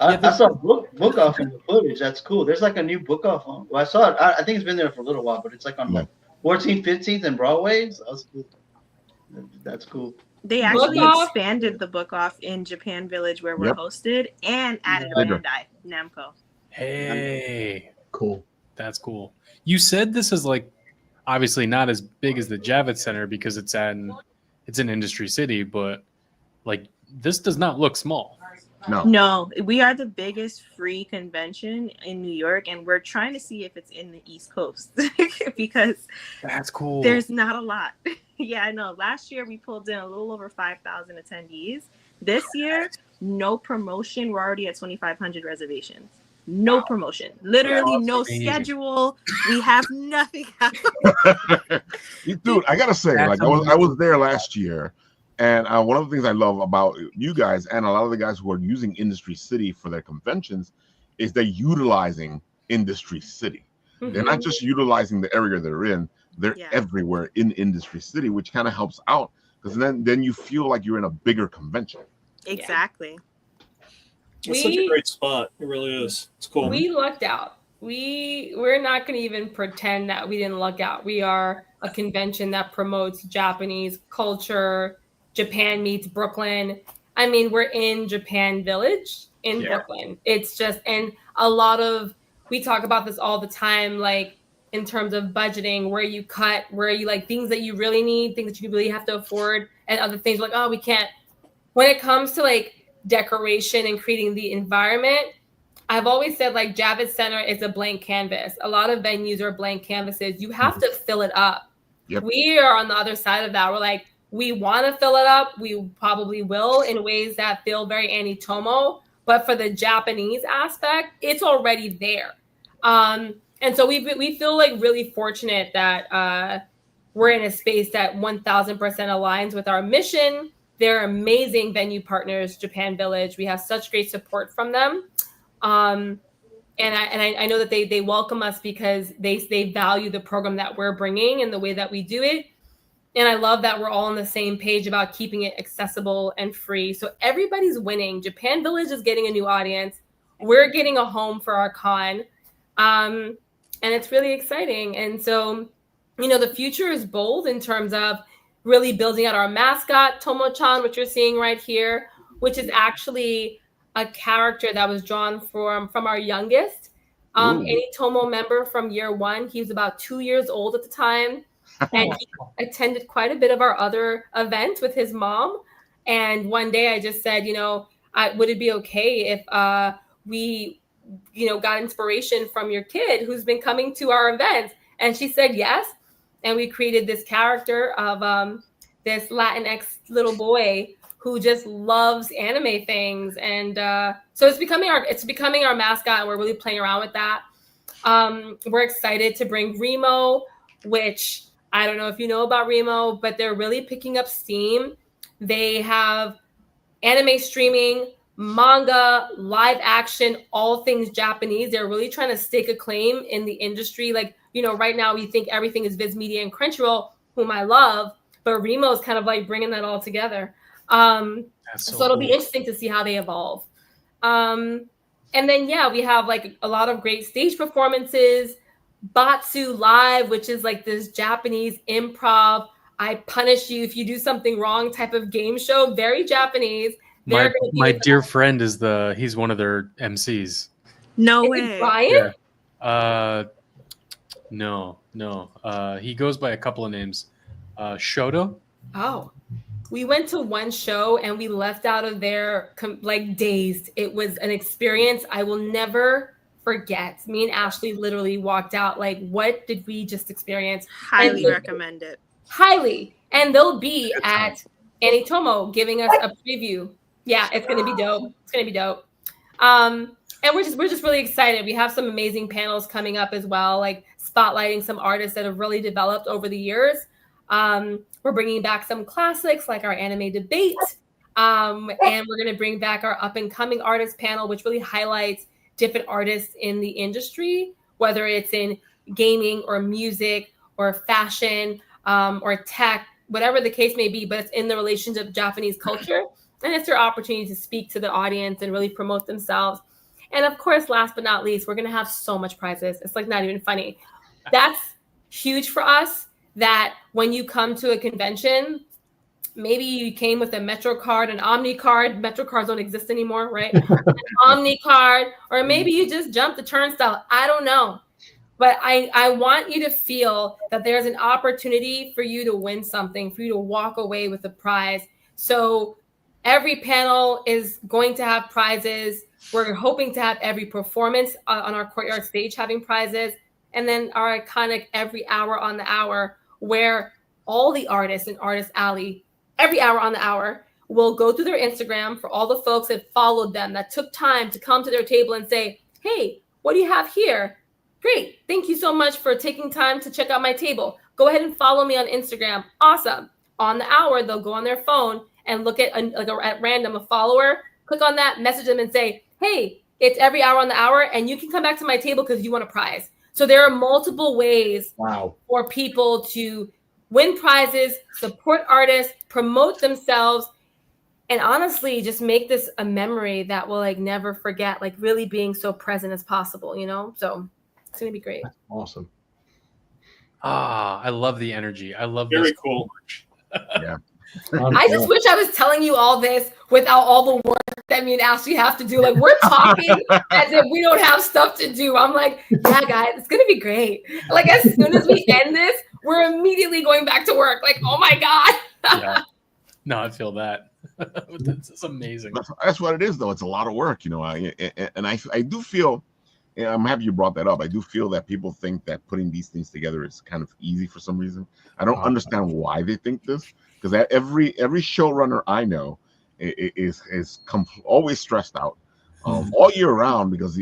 S2: I saw book off in the footage. That's cool. There's like a new book off on. Well, I saw it. I think it's been there for a little while, but it's like on like 14th, 15th, and Broadway. So that's cool.
S8: They actually expanded the book off in Japan Village, where we're hosted, and added Bandai Namco.
S3: Hey,
S6: cool.
S3: That's cool. You said this is like obviously not as big as the Javits Center because it's an industry city, but like this does not look small.
S8: No, we are the biggest free convention in New York, and we're trying to see if it's in the East Coast because
S3: that's cool.
S8: There's not a lot. Yeah, I know. Last year we pulled in a little over 5,000 attendees. This year, no promotion. We're already at 2,500 reservations. No promotion. Literally no schedule. We have nothing.
S1: Dude, I gotta say, like I was there last year. And one of the things I love about you guys and a lot of the guys who are using Industry City for their conventions is they're utilizing Industry City. Mm-hmm. They're not just utilizing the area they're in, they're everywhere in Industry City, which kind of helps out because then you feel like you're in a bigger convention.
S8: Exactly.
S5: It's such a great spot. It really is. It's cool.
S7: We lucked out. We're not going to even pretend that we didn't luck out. We are a convention that promotes Japanese culture. Japan meets Brooklyn. I mean, we're in Japan Village in Brooklyn. It's just, and a lot of, we talk about this all the time, like in terms of budgeting, where you cut, where you like things that you really need, things that you really have to afford, and other things like, oh, we can't. When it comes to like decoration and creating the environment, I've always said like Javits Center is a blank canvas. A lot of venues are blank canvases. You have to fill it up.
S1: Yep.
S7: We are on the other side of that. We're like, we want to fill it up. We probably will in ways that feel very Anitomo. But for the Japanese aspect, it's already there. And so we feel like really fortunate that we're in a space that 1000% aligns with our mission. They're amazing venue partners, Japan Village. We have such great support from them. And I know that they welcome us because they value the program that we're bringing and the way that we do it. And I love that we're all on the same page about keeping it accessible and free. So everybody's winning. Japan Village is getting a new audience. We're getting a home for our con. And it's really exciting. And so, you know, the future is bold in terms of really building out our mascot, Tomo-chan, which you're seeing right here, which is actually a character that was drawn from our youngest Tomo member from year one. He was about 2 years old at the time. And he attended quite a bit of our other events with his mom. And one day I just said, you know, would it be okay if we, you know, got inspiration from your kid who's been coming to our events? And she said yes. And we created this character of this Latinx little boy who just loves anime things. And so it's becoming our mascot, and we're really playing around with that. We're excited to bring Remo, which I don't know if you know about Remo, but they're really picking up steam. They have anime streaming, manga, live action, all things Japanese. They're really trying to stake a claim in the industry. Like, you know, right now we think everything is Viz Media and Crunchyroll, whom I love, but Remo is kind of like bringing that all together. So it'll be interesting to see how they evolve. And then, yeah, we have like a lot of great stage performances. Batsu Live, which is like this Japanese improv, I punish you if you do something wrong type of game show. Very Japanese.
S3: My dear friend he's one of their MCs.
S8: No way.
S7: Brian?
S3: Yeah. No. He goes by a couple of names. Shoto.
S7: Oh, we went to one show and we left out of there like dazed. It was an experience I will never forget. Me and Ashley literally walked out like, what did we just experience?
S8: Highly recommend it.
S7: Highly. And they'll be at Anitomo giving us a preview. Yeah, it's gonna be dope. It's gonna be dope. And we're just really excited. We have some amazing panels coming up as well, like spotlighting some artists that have really developed over the years. We're bringing back some classics like our anime debate. And we're gonna bring back our up and coming artist panel, which really highlights different artists in the industry, whether it's in gaming or music or fashion or tech, whatever the case may be, but it's in the relationship of Japanese culture. And it's their opportunity to speak to the audience and really promote themselves. And of course, last but not least, we're going to have so much prizes. It's like not even funny. That's huge for us, that when you come to a convention, maybe you came with a Metro card, an Omni card. Metro cards don't exist anymore, right? An Omni card, or maybe you just jumped the turnstile. I don't know. But I want you to feel that there's an opportunity for you to win something, for you to walk away with a prize. So every panel is going to have prizes. We're hoping to have every performance on our courtyard stage having prizes. And then our iconic every hour on the hour, where all the artists in Artist Alley, every hour on the hour, will go through their Instagram for all the folks that followed them, that took time to come to their table and say, hey, what do you have here? Great. Thank you so much for taking time to check out my table. Go ahead and follow me on Instagram. Awesome. On the hour, they'll go on their phone and look at at random a follower, click on that, message them and say, hey, it's every hour on the hour and you can come back to my table because you want a prize. So there are multiple ways for people to win prizes, support artists, promote themselves, and honestly, just make this a memory that we'll like never forget, like really being so present as possible, you know? So it's going to be great.
S6: That's awesome.
S3: I love the energy. I love
S5: Very
S3: this
S5: cool.
S1: Yeah.
S7: I just wish I was telling you all this without all the work that me and Ashley have to do. Like, we're talking as if we don't have stuff to do. I'm like, yeah, guys, it's going to be great. Like, as soon as we end this, we're immediately going back to work. Like, oh my God.
S3: Yeah. No, I feel that. That's amazing.
S1: That's what it is, though. It's a lot of work, you know. I do feel, and I'm happy you brought that up. I do feel that people think that putting these things together is kind of easy for some reason. I don't understand why they think this, because every showrunner I know is always stressed out all year round, because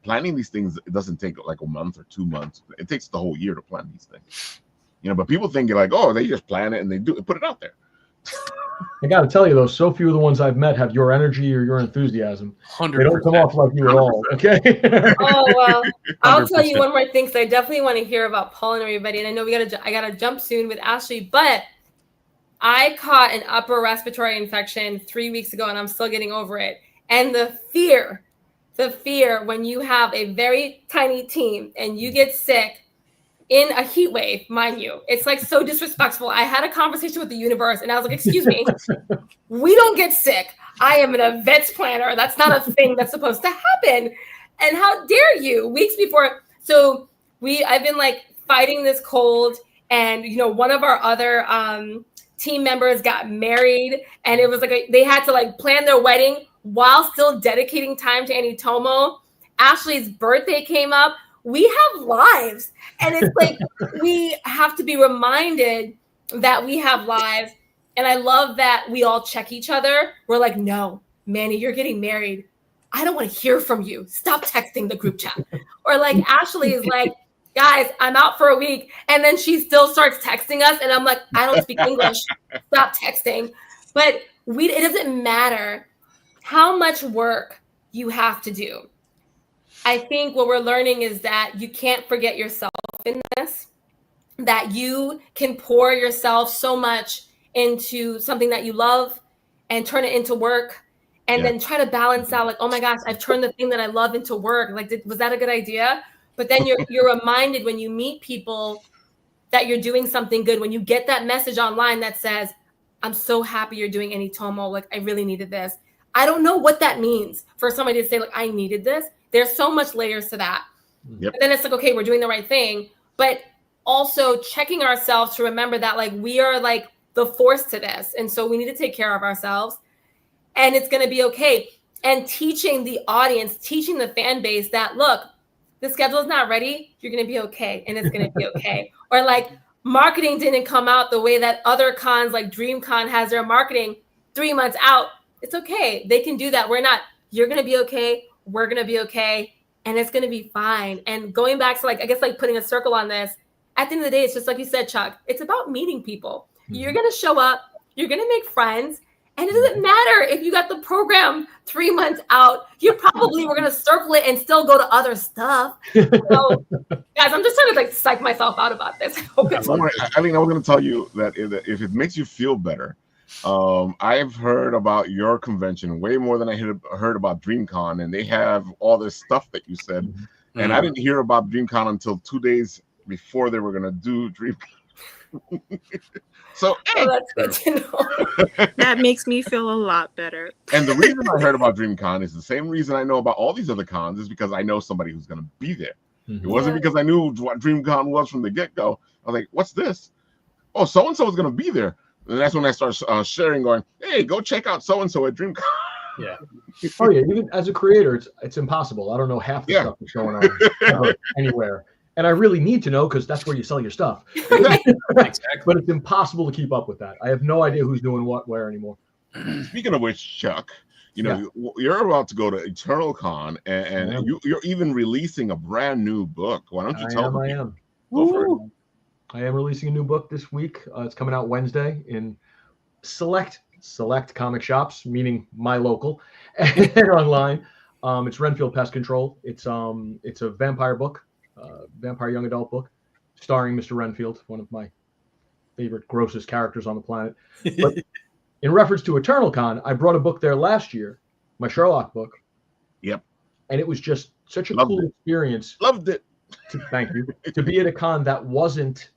S1: planning these things, it doesn't take like a month or 2 months. It takes the whole year to plan these things. But people think you're like, oh, they just plan it and they put it out there.
S6: I got to tell you, though, so few of the ones I've met have your energy or your enthusiasm.
S3: 100%.
S6: They don't come off like you at all. Okay.
S7: Oh well, I'll
S3: 100%.
S7: tell you one more thing, because I definitely want to hear about Paul and everybody. And I know I gotta jump soon with Ashley, but I caught an upper respiratory infection 3 weeks ago, and I'm still getting over it. And the fear when you have a very tiny team and you get sick in a heat wave, mind you, it's like so disrespectful. I had a conversation with the universe and I was like, excuse me, we don't get sick. I am an events planner. That's not a thing that's supposed to happen. And how dare you? Weeks before. So I've been like fighting this cold, and one of our other team members got married, and it was like they had to like plan their wedding while still dedicating time to Anitomo. Ashley's birthday came up. We have lives, and it's like we have to be reminded that we have lives. And I love that we all check each other. We're like, no, Manny, you're getting married. I don't want to hear from you. Stop texting the group chat. Or like Ashley is like, guys, I'm out for a week. And then she still starts texting us. And I'm like, I don't speak English. Stop texting. But it doesn't matter how much work you have to do. I think what we're learning is that you can't forget yourself in this, that you can pour yourself so much into something that you love and turn it into work, and then try to balance out like, oh my gosh, I've turned the thing that I love into work. Like, was that a good idea? But then you're reminded when you meet people that you're doing something good, when you get that message online that says, I'm so happy you're doing Anitomo. Like, I really needed this. I don't know what that means for somebody to say, like, I needed this. There's so much layers to that. Yep. But then it's like, okay, we're doing the right thing. But also checking ourselves to remember that, like, we are like the force to this. And so we need to take care of ourselves. And it's going to be okay. And teaching the audience, teaching the fan base that, look, the schedule is not ready. You're going to be okay. And it's going to be okay. Or like, marketing didn't come out the way that other cons like DreamCon has their marketing 3 months out. It's okay. They can do that. We're not. You're going to be okay. We're going to be okay. And it's going to be fine. And going back to like, I guess like putting a circle on this, at the end of the day, it's just like you said, Chuck, it's about meeting people. Mm-hmm. You're going to show up. You're going to make friends. And it doesn't matter if you got the program 3 months out. You probably were going to circle it and still go to other stuff. So, guys, I'm just trying to like psych myself out about this. I hope it's
S1: I mean, I was going to tell you that if it makes you feel better, I've heard about your convention way more than I heard about DreamCon, and they have all this stuff that you said. Mm-hmm. And I didn't hear about DreamCon until 2 days before they were going to do DreamCon. So
S7: that's good to know.
S8: That makes me feel a lot better.
S1: And the reason I heard about DreamCon is the same reason I know about all these other cons, is because I know somebody who's going to be there. Mm-hmm. It wasn't because I knew what DreamCon was from the get-go. I was like, what's this? Oh, so-and-so is going to be there. And that's when I started sharing, going, hey, go check out so-and-so at DreamCon.
S3: Yeah.
S6: Oh, yeah. Even as a creator, it's impossible. I don't know half the stuff that's going on anywhere. And I really need to know, because that's where you sell your stuff.
S3: Exactly.
S6: But it's impossible to keep up with that. I have no idea who's doing what, where anymore.
S1: Speaking of which, Chuck, you're about to go to Eternal Con, and you're even releasing a brand new book. Why don't you tell me?
S6: I am. Go for it. I am releasing a new book this week. It's coming out Wednesday in select comic shops, meaning my local, and online. It's Renfield Pest Control. It's a vampire book. Vampire young adult book starring Mr. Renfield, one of my favorite grossest characters on the planet. But in reference to Eternal Con, I brought a book there last year, my Sherlock book.
S1: Yep.
S6: And it was just such a cool experience.
S1: Loved it.
S6: Thank you. To be at a con that wasn't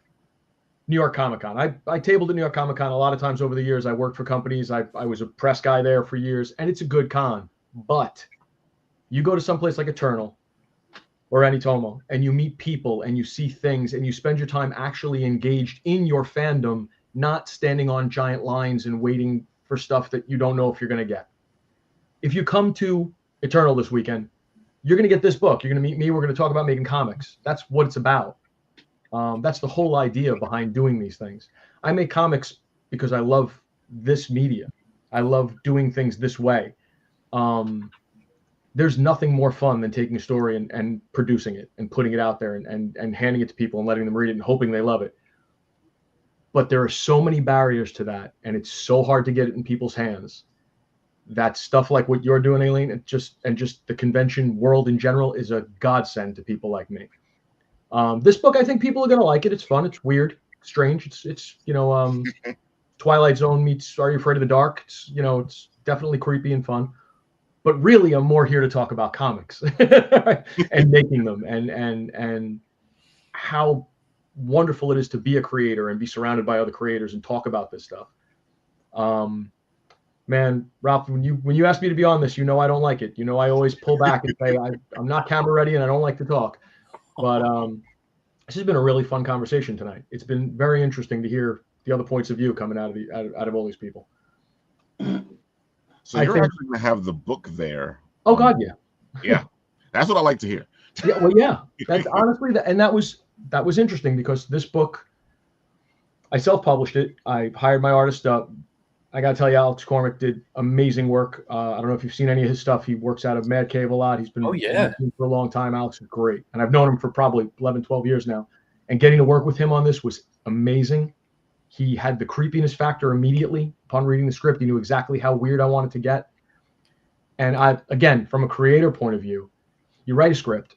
S6: New York Comic Con. I tabled at New York Comic Con a lot of times over the years. I worked for companies. I was a press guy there for years, and it's a good con. But you go to someplace like Eternal or Anitomo, and you meet people and you see things and you spend your time actually engaged in your fandom, not standing on giant lines and waiting for stuff that you don't know if you're going to get. If you come to Eternal this weekend, you're going to get this book. You're going to meet me. We're going to talk about making comics. That's what it's about. That's the whole idea behind doing these things. I make comics because I love this media. I love doing things this way. There's nothing more fun than taking a story and producing it and putting it out there and handing it to people and letting them read it and hoping they love it. But there are so many barriers to that, and it's so hard to get it in people's hands. That stuff like what you're doing, Aileen, and just the convention world in general is a godsend to people like me. This book, I think people are going to like it. It's fun. It's weird, strange. It's Twilight Zone meets Are You Afraid of the Dark? It's definitely creepy and fun. But really, I'm more here to talk about comics and making them and how wonderful it is to be a creator and be surrounded by other creators and talk about this stuff. Man, Ralph, when you ask me to be on this, I don't like it. I always pull back and say I'm not camera ready and I don't like to talk. But this has been a really fun conversation tonight. It's been very interesting to hear the other points of view coming out of all these people.
S1: So you're actually going to have the book there.
S6: Oh God, yeah.
S1: Yeah, that's what I like to hear.
S6: Yeah, well, yeah. That's honestly, that was interesting because this book, I self-published it. I hired my artist up. I got to tell you, Alex Cormack did amazing work. I don't know if you've seen any of his stuff. He works out of Mad Cave a lot. He's been for a long time. Alex is great. And I've known him for probably 11, 12 years now. And getting to work with him on this was amazing. He had the creepiness factor immediately upon reading the script. He knew exactly how weird I wanted to get. And again, from a creator point of view, you write a script,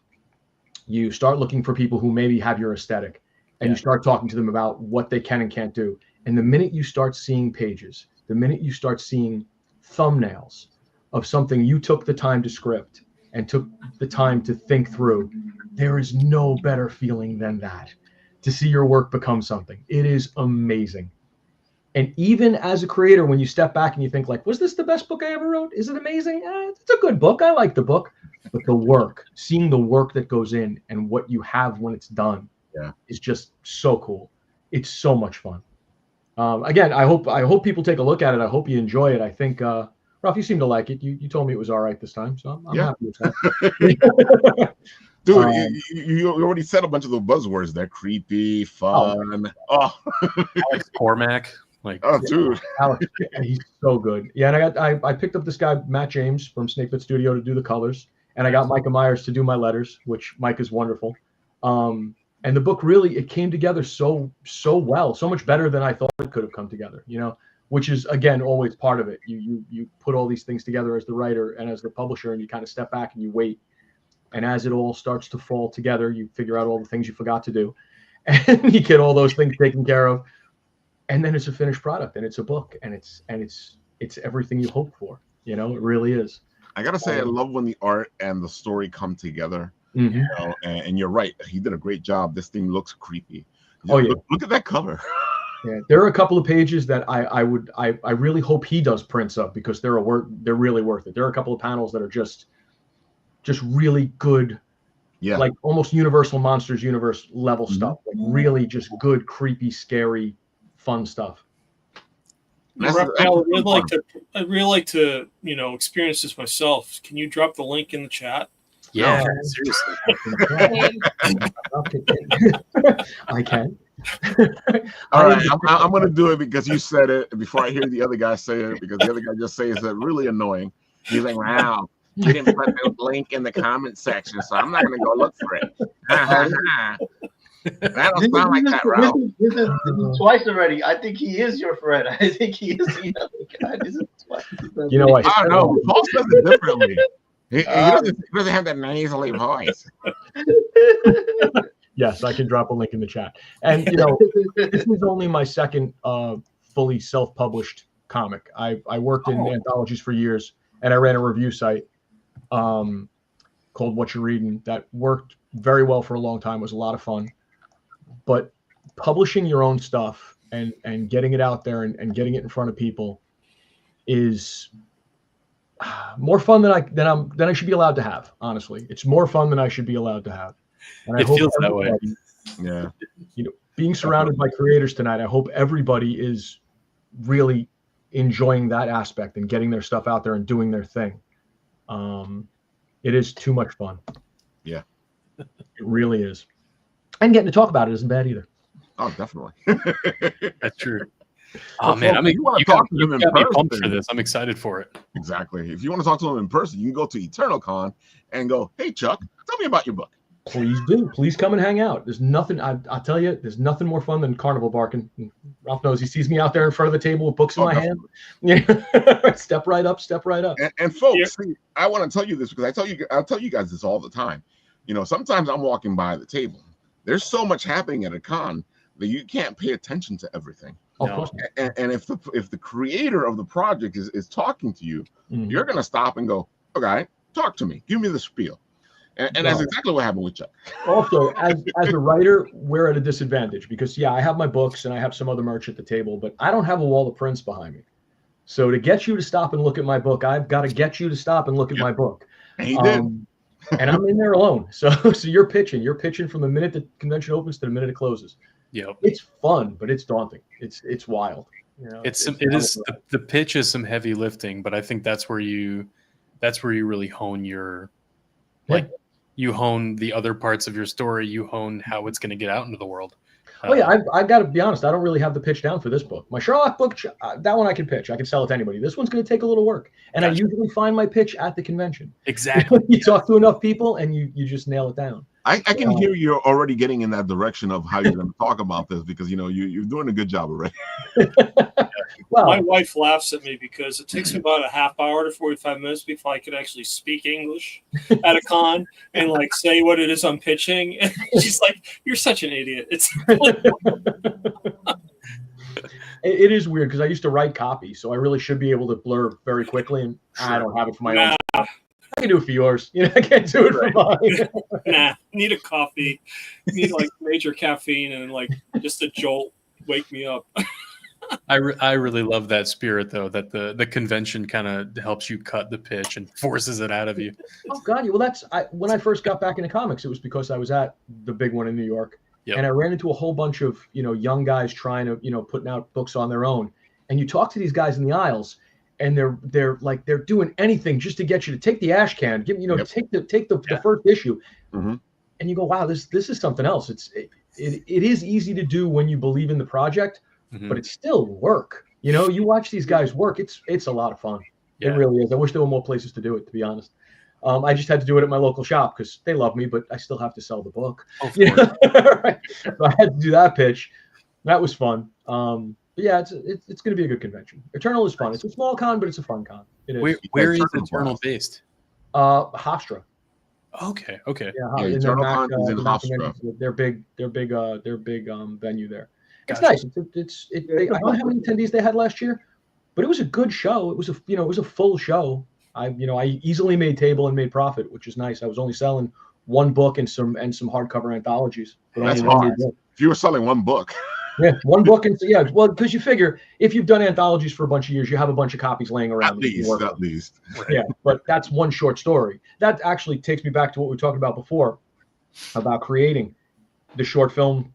S6: you start looking for people who maybe have your aesthetic, and you start talking to them about what they can and can't do. And the minute you start seeing pages, the minute you start seeing thumbnails of something you took the time to script and took the time to think through, there is no better feeling than that, to see your work become something. It is amazing. And even as a creator, when you step back and you think like, was this the best book I ever wrote? Is it amazing? It's a good book. I like the book. But the work, seeing the work that goes in and what you have when it's done is just so cool. It's so much fun. Again, I hope people take a look at it. I hope you enjoy it. I think, Ralph, you seem to like it. You told me it was all right this time, so I'm happy with that.
S1: Dude, you already said a bunch of the buzzwords there. Creepy, fun.
S3: Alex Cormack.
S1: Dude.
S6: Alex, he's so good. Yeah, and I picked up this guy, Matt James from Snakebit Studio, to do the colors. And I got Micah Myers to do my letters, which Mike is wonderful. And the book really, it came together so well, so much better than I thought it could have come together, which is, again, always part of it. You put all these things together as the writer and as the publisher, and you kind of step back and you wait. And as it all starts to fall together, you figure out all the things you forgot to do, and you get all those things taken care of. And then it's a finished product, and it's a book, and it's everything you hope for. It really is. I
S1: gotta say, I love when the art and the story come together.
S6: Mm-hmm.
S1: And you're right. He did a great job. This thing looks creepy.
S6: Oh yeah,
S1: look at that cover.
S6: Yeah, there are a couple of pages that I really hope he does prints of, because they're really worth it. There are a couple of panels that are just really good. Yeah, like almost Universal Monsters universe level stuff. Like really just good, creepy, scary, fun stuff.
S5: I'd really like to experience this myself. Can you drop the link in the chat?
S3: Yeah, seriously.
S6: I can.
S1: All right, I'm going to do it because you said it before I hear the other guy say it, because the other guy just says it really annoying. He's like, wow, you didn't put the link in the comment section, so I'm not going to go look for it. That don't sound like that, Ralph.
S2: This is twice already. I think he is your friend. I think he is the other guy. This is twice.
S1: I don't know. Paul says it differently. He doesn't have that nasally voice.
S6: Yes, I can drop a link in the chat. And this is only my second fully self-published comic. I worked in anthologies for years, and I ran a review site called What You're Reading that worked very well for a long time. It was a lot of fun. But publishing your own stuff and getting it out there and getting it in front of people is more fun than I should be allowed to have. Honestly, it's more fun than I should be allowed to have. And
S3: It feels that way.
S1: Yeah.
S6: Being surrounded by creators tonight, I hope everybody is really enjoying that aspect and getting their stuff out there and doing their thing. It is too much fun.
S1: Yeah.
S6: It really is. And getting to talk about it isn't bad either.
S1: Oh, definitely.
S3: That's true. Oh man,
S1: you want to talk to them in
S3: me pumped
S1: person
S3: for this. I'm excited for it.
S1: Exactly. If you want to talk to them in person, you can go to EternalCon and go, "Hey, Chuck, tell me about your book."
S6: Please do. Please come and hang out. There's nothing. I'll tell you, there's nothing more fun than carnival barking. Ralph knows. He sees me out there in front of the table with books in my hand. Yeah. Step right up. Step right up.
S1: And folks, see, I want to tell you this because I'll tell you guys this all the time. Sometimes I'm walking by the table. There's so much happening at a con that you can't pay attention to everything.
S6: Of course.
S1: And if the creator of the project is talking to you, you're gonna stop and go, "Okay, talk to me. Give me the spiel." And that's exactly what happened with Chuck.
S6: Also, as a writer, we're at a disadvantage because I have my books and I have some other merch at the table, but I don't have a wall of prints behind me. So to get you to stop and look at my book, I've got to get you to stop and look at my book.
S1: And he did.
S6: And I'm in there alone. So you're pitching from the minute the convention opens to the minute it closes.
S3: Yeah,
S6: it's fun, but it's daunting. It's wild.
S3: The pitch is some heavy lifting, but I think that's where you really hone your you hone the other parts of your story. You hone how it's going to get out into the world.
S6: I got to be honest. I don't really have the pitch down for this book. My Sherlock book, that one I can pitch. I can sell it to anybody. This one's going to take a little work, and I usually find my pitch at the convention.
S3: Exactly.
S6: You talk to enough people, and you just nail it down.
S1: I can hear you're already getting in that direction of how you're going to talk about this because you're doing a good job already.
S5: Well, my wife laughs at me because it takes me about a half hour to 45 minutes before I could actually speak English at a con and say what it is I'm pitching. And she's like, "You're such an idiot." It's
S6: it is weird because I used to write copy, so I really should be able to blur very quickly, and I don't have it for my own. I can do it for yours. I can't do it for mine.
S5: Nah, need a coffee. Need major caffeine and just a jolt. Wake me up.
S3: I really love that spirit though, that the convention kind of helps you cut the pitch and forces it out of you.
S6: Oh God, well when I first got back into comics, it was because I was at the big one in New York, and I ran into a whole bunch of young guys trying to putting out books on their own, and you talk to these guys in the aisles. And they're doing anything just to get you to take the ash can, take the first issue, and you go, wow, this is something else. It is easy to do when you believe in the project, but it's still work. You watch these guys work. It's a lot of fun. Yeah. It really is. I wish there were more places to do it. To be honest, I just had to do it at my local shop because they love me, but I still have to sell the book. Right? So I had to do that pitch. That was fun. Yeah, it's going to be a good convention. Eternal is fun. It's a small con, but it's a fun con. It is.
S3: Where is Eternal based?
S6: Hofstra.
S3: Okay.
S6: Yeah,
S1: Eternal Con is in Hofstra.
S6: Their big venue there. It's nice. I don't know how many attendees they had last year, but it was a good show. It was a full show. I easily made table and made profit, which is nice. I was only selling one book and some hardcover anthologies.
S1: That's hard. If you were selling one book.
S6: Yeah, one book well, because you figure if you've done anthologies for a bunch of years, you have a bunch of copies laying around.
S1: At least.
S6: Yeah, but that's one short story. That actually takes me back to what we talked about before, about creating the short film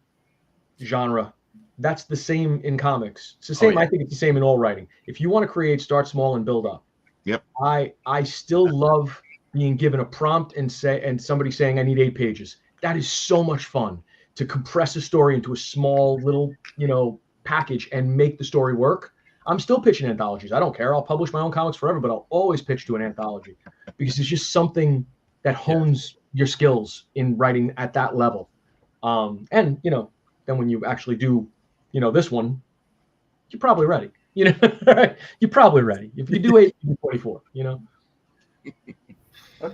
S6: genre. That's the same in comics. It's the same. I think it's the same in all writing. If you want to create, start small and build up.
S1: Yep.
S6: I still love being given a prompt and somebody saying I need 8 pages. That is so much fun. To compress a story into a small little, package and make the story work. I'm still pitching anthologies. I don't care. I'll publish my own comics forever, but I'll always pitch to an anthology because it's just something that hones your skills in writing at that level. And then when you actually do, this one, you're probably ready. You're probably ready. If you do 8, you do 24.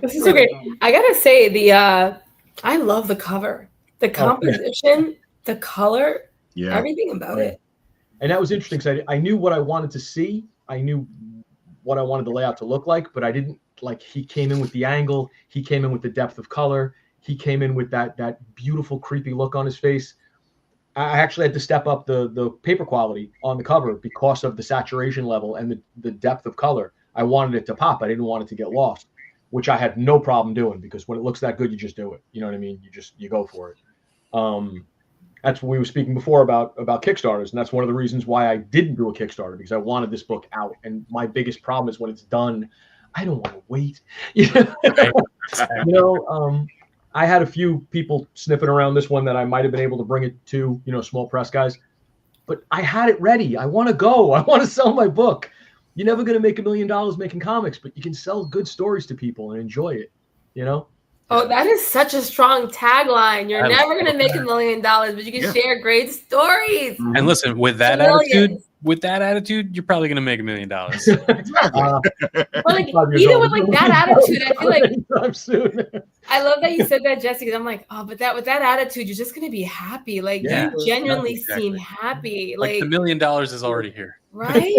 S7: This is so great. I gotta say I love the cover. The composition, the color, everything about it.
S6: And that was interesting because I knew what I wanted to see. I knew what I wanted the layout to look like, but I didn't he came in with the angle. He came in with the depth of color. He came in with that beautiful, creepy look on his face. I actually had to step up the paper quality on the cover because of the saturation level and the depth of color. I wanted it to pop. I didn't want it to get lost, which I had no problem doing because when it looks that good, you just do it. You know what I mean? You go for it. That's what we were speaking before about Kickstarters, and that's one of the reasons why I didn't do a Kickstarter, because I wanted this book out. And my biggest problem is when it's done, I don't want to wait. I had a few people sniffing around this one that I might have been able to bring it to, small press guys, but I had it ready. I want to go. I want to sell my book. You're never going to make $1 million making comics, but you can sell good stories to people and enjoy it,
S7: Oh, that is such a strong tagline. You're never going to make $1 million, but you can share great stories.
S3: And listen, with that attitude, you're probably going to make $1 million.
S7: Even with that attitude, I feel like I love that you said that, Jesse, because I'm like, oh, but with that attitude, you're just going to be happy. You genuinely seem happy.
S3: Like the $1 million is already here.
S7: Right?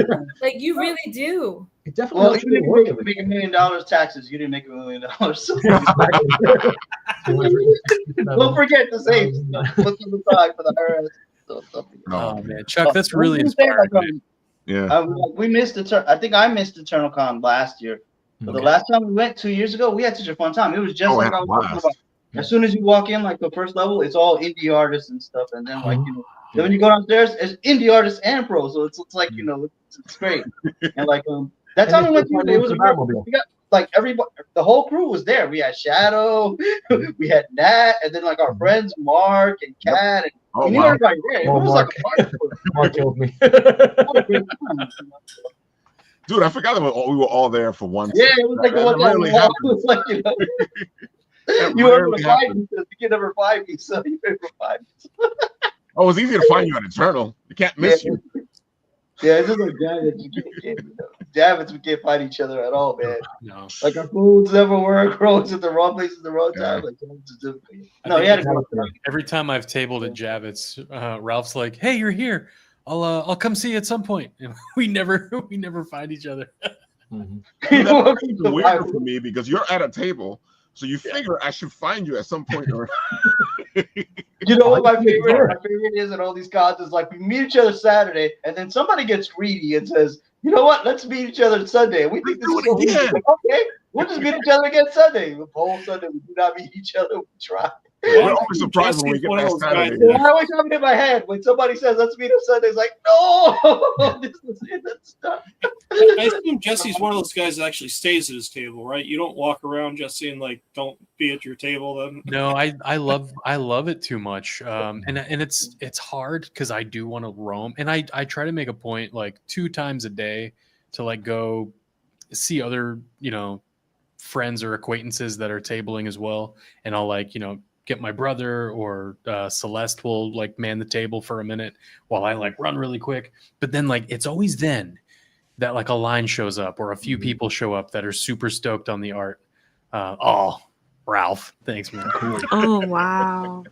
S7: You really do.
S6: It definitely
S2: you didn't make $1 million taxes. You didn't make $1 million. Don't forget to say what's on the side for the IRS.
S3: Oh man, Chuck, that's really inspiring.
S2: We missed I think I missed EternalCon last year. But the last time we went 2 years ago, we had such a fun time. It was just like I was talking about. As soon as you walk in, the first level, it's all indie artists and stuff, and then then when you go downstairs, it's indie artists and pros. So it's like it's great. And that time we went to, it was we got everybody, the whole crew was there. We had Shadow, we had Nat, and then our friends Mark and Kat, and everybody there. It was like a party.
S6: Mark killed me.
S1: Dude, I forgot that we were all there for one.
S2: Yeah, it was like the one time it was like you were able to find me because you could never find me, so you were able to find me.
S1: Oh, it was easy to find you at Eternal. You can't miss you.
S2: Yeah, it's just like Javits, we can't find each other at all, man.
S3: No.
S2: Our foods never work. We're always at the wrong place at the wrong time. He had a good time.
S3: Every time I've tabled at Javits, Ralph's like, "Hey, you're here. I'll come see you at some point." And we never find each other.
S1: It's weird for me because you're at a table, so you figure I should find you at some point.
S2: You know what my favorite is at all these cons is we meet each other Saturday, and then somebody gets greedy and says, "You know what? Let's meet each other Sunday." And we think this is so weird. Okay, we'll just meet each other again Sunday. The whole Sunday we do not meet each other. We try.
S1: We're always surprised when we get that Saturday.
S2: I always have it in my head when somebody says, "Let's meet on Sunday." It's like, no, this is it. That's stuff.
S5: I assume Jesse's one of those guys that actually stays at his table, right? You don't walk around, Jesse, and don't be at your table. Then
S3: no, I love it too much, and it's hard because I do want to roam, and I try to make a point 2 times a day to go see other friends or acquaintances that are tabling as well, and I'll get my brother or Celeste will man the table for a minute while I run really quick. But then it's always then that a line shows up or a few people show up that are super stoked on the art. Ralph, thanks, man. Cool.
S8: Oh wow.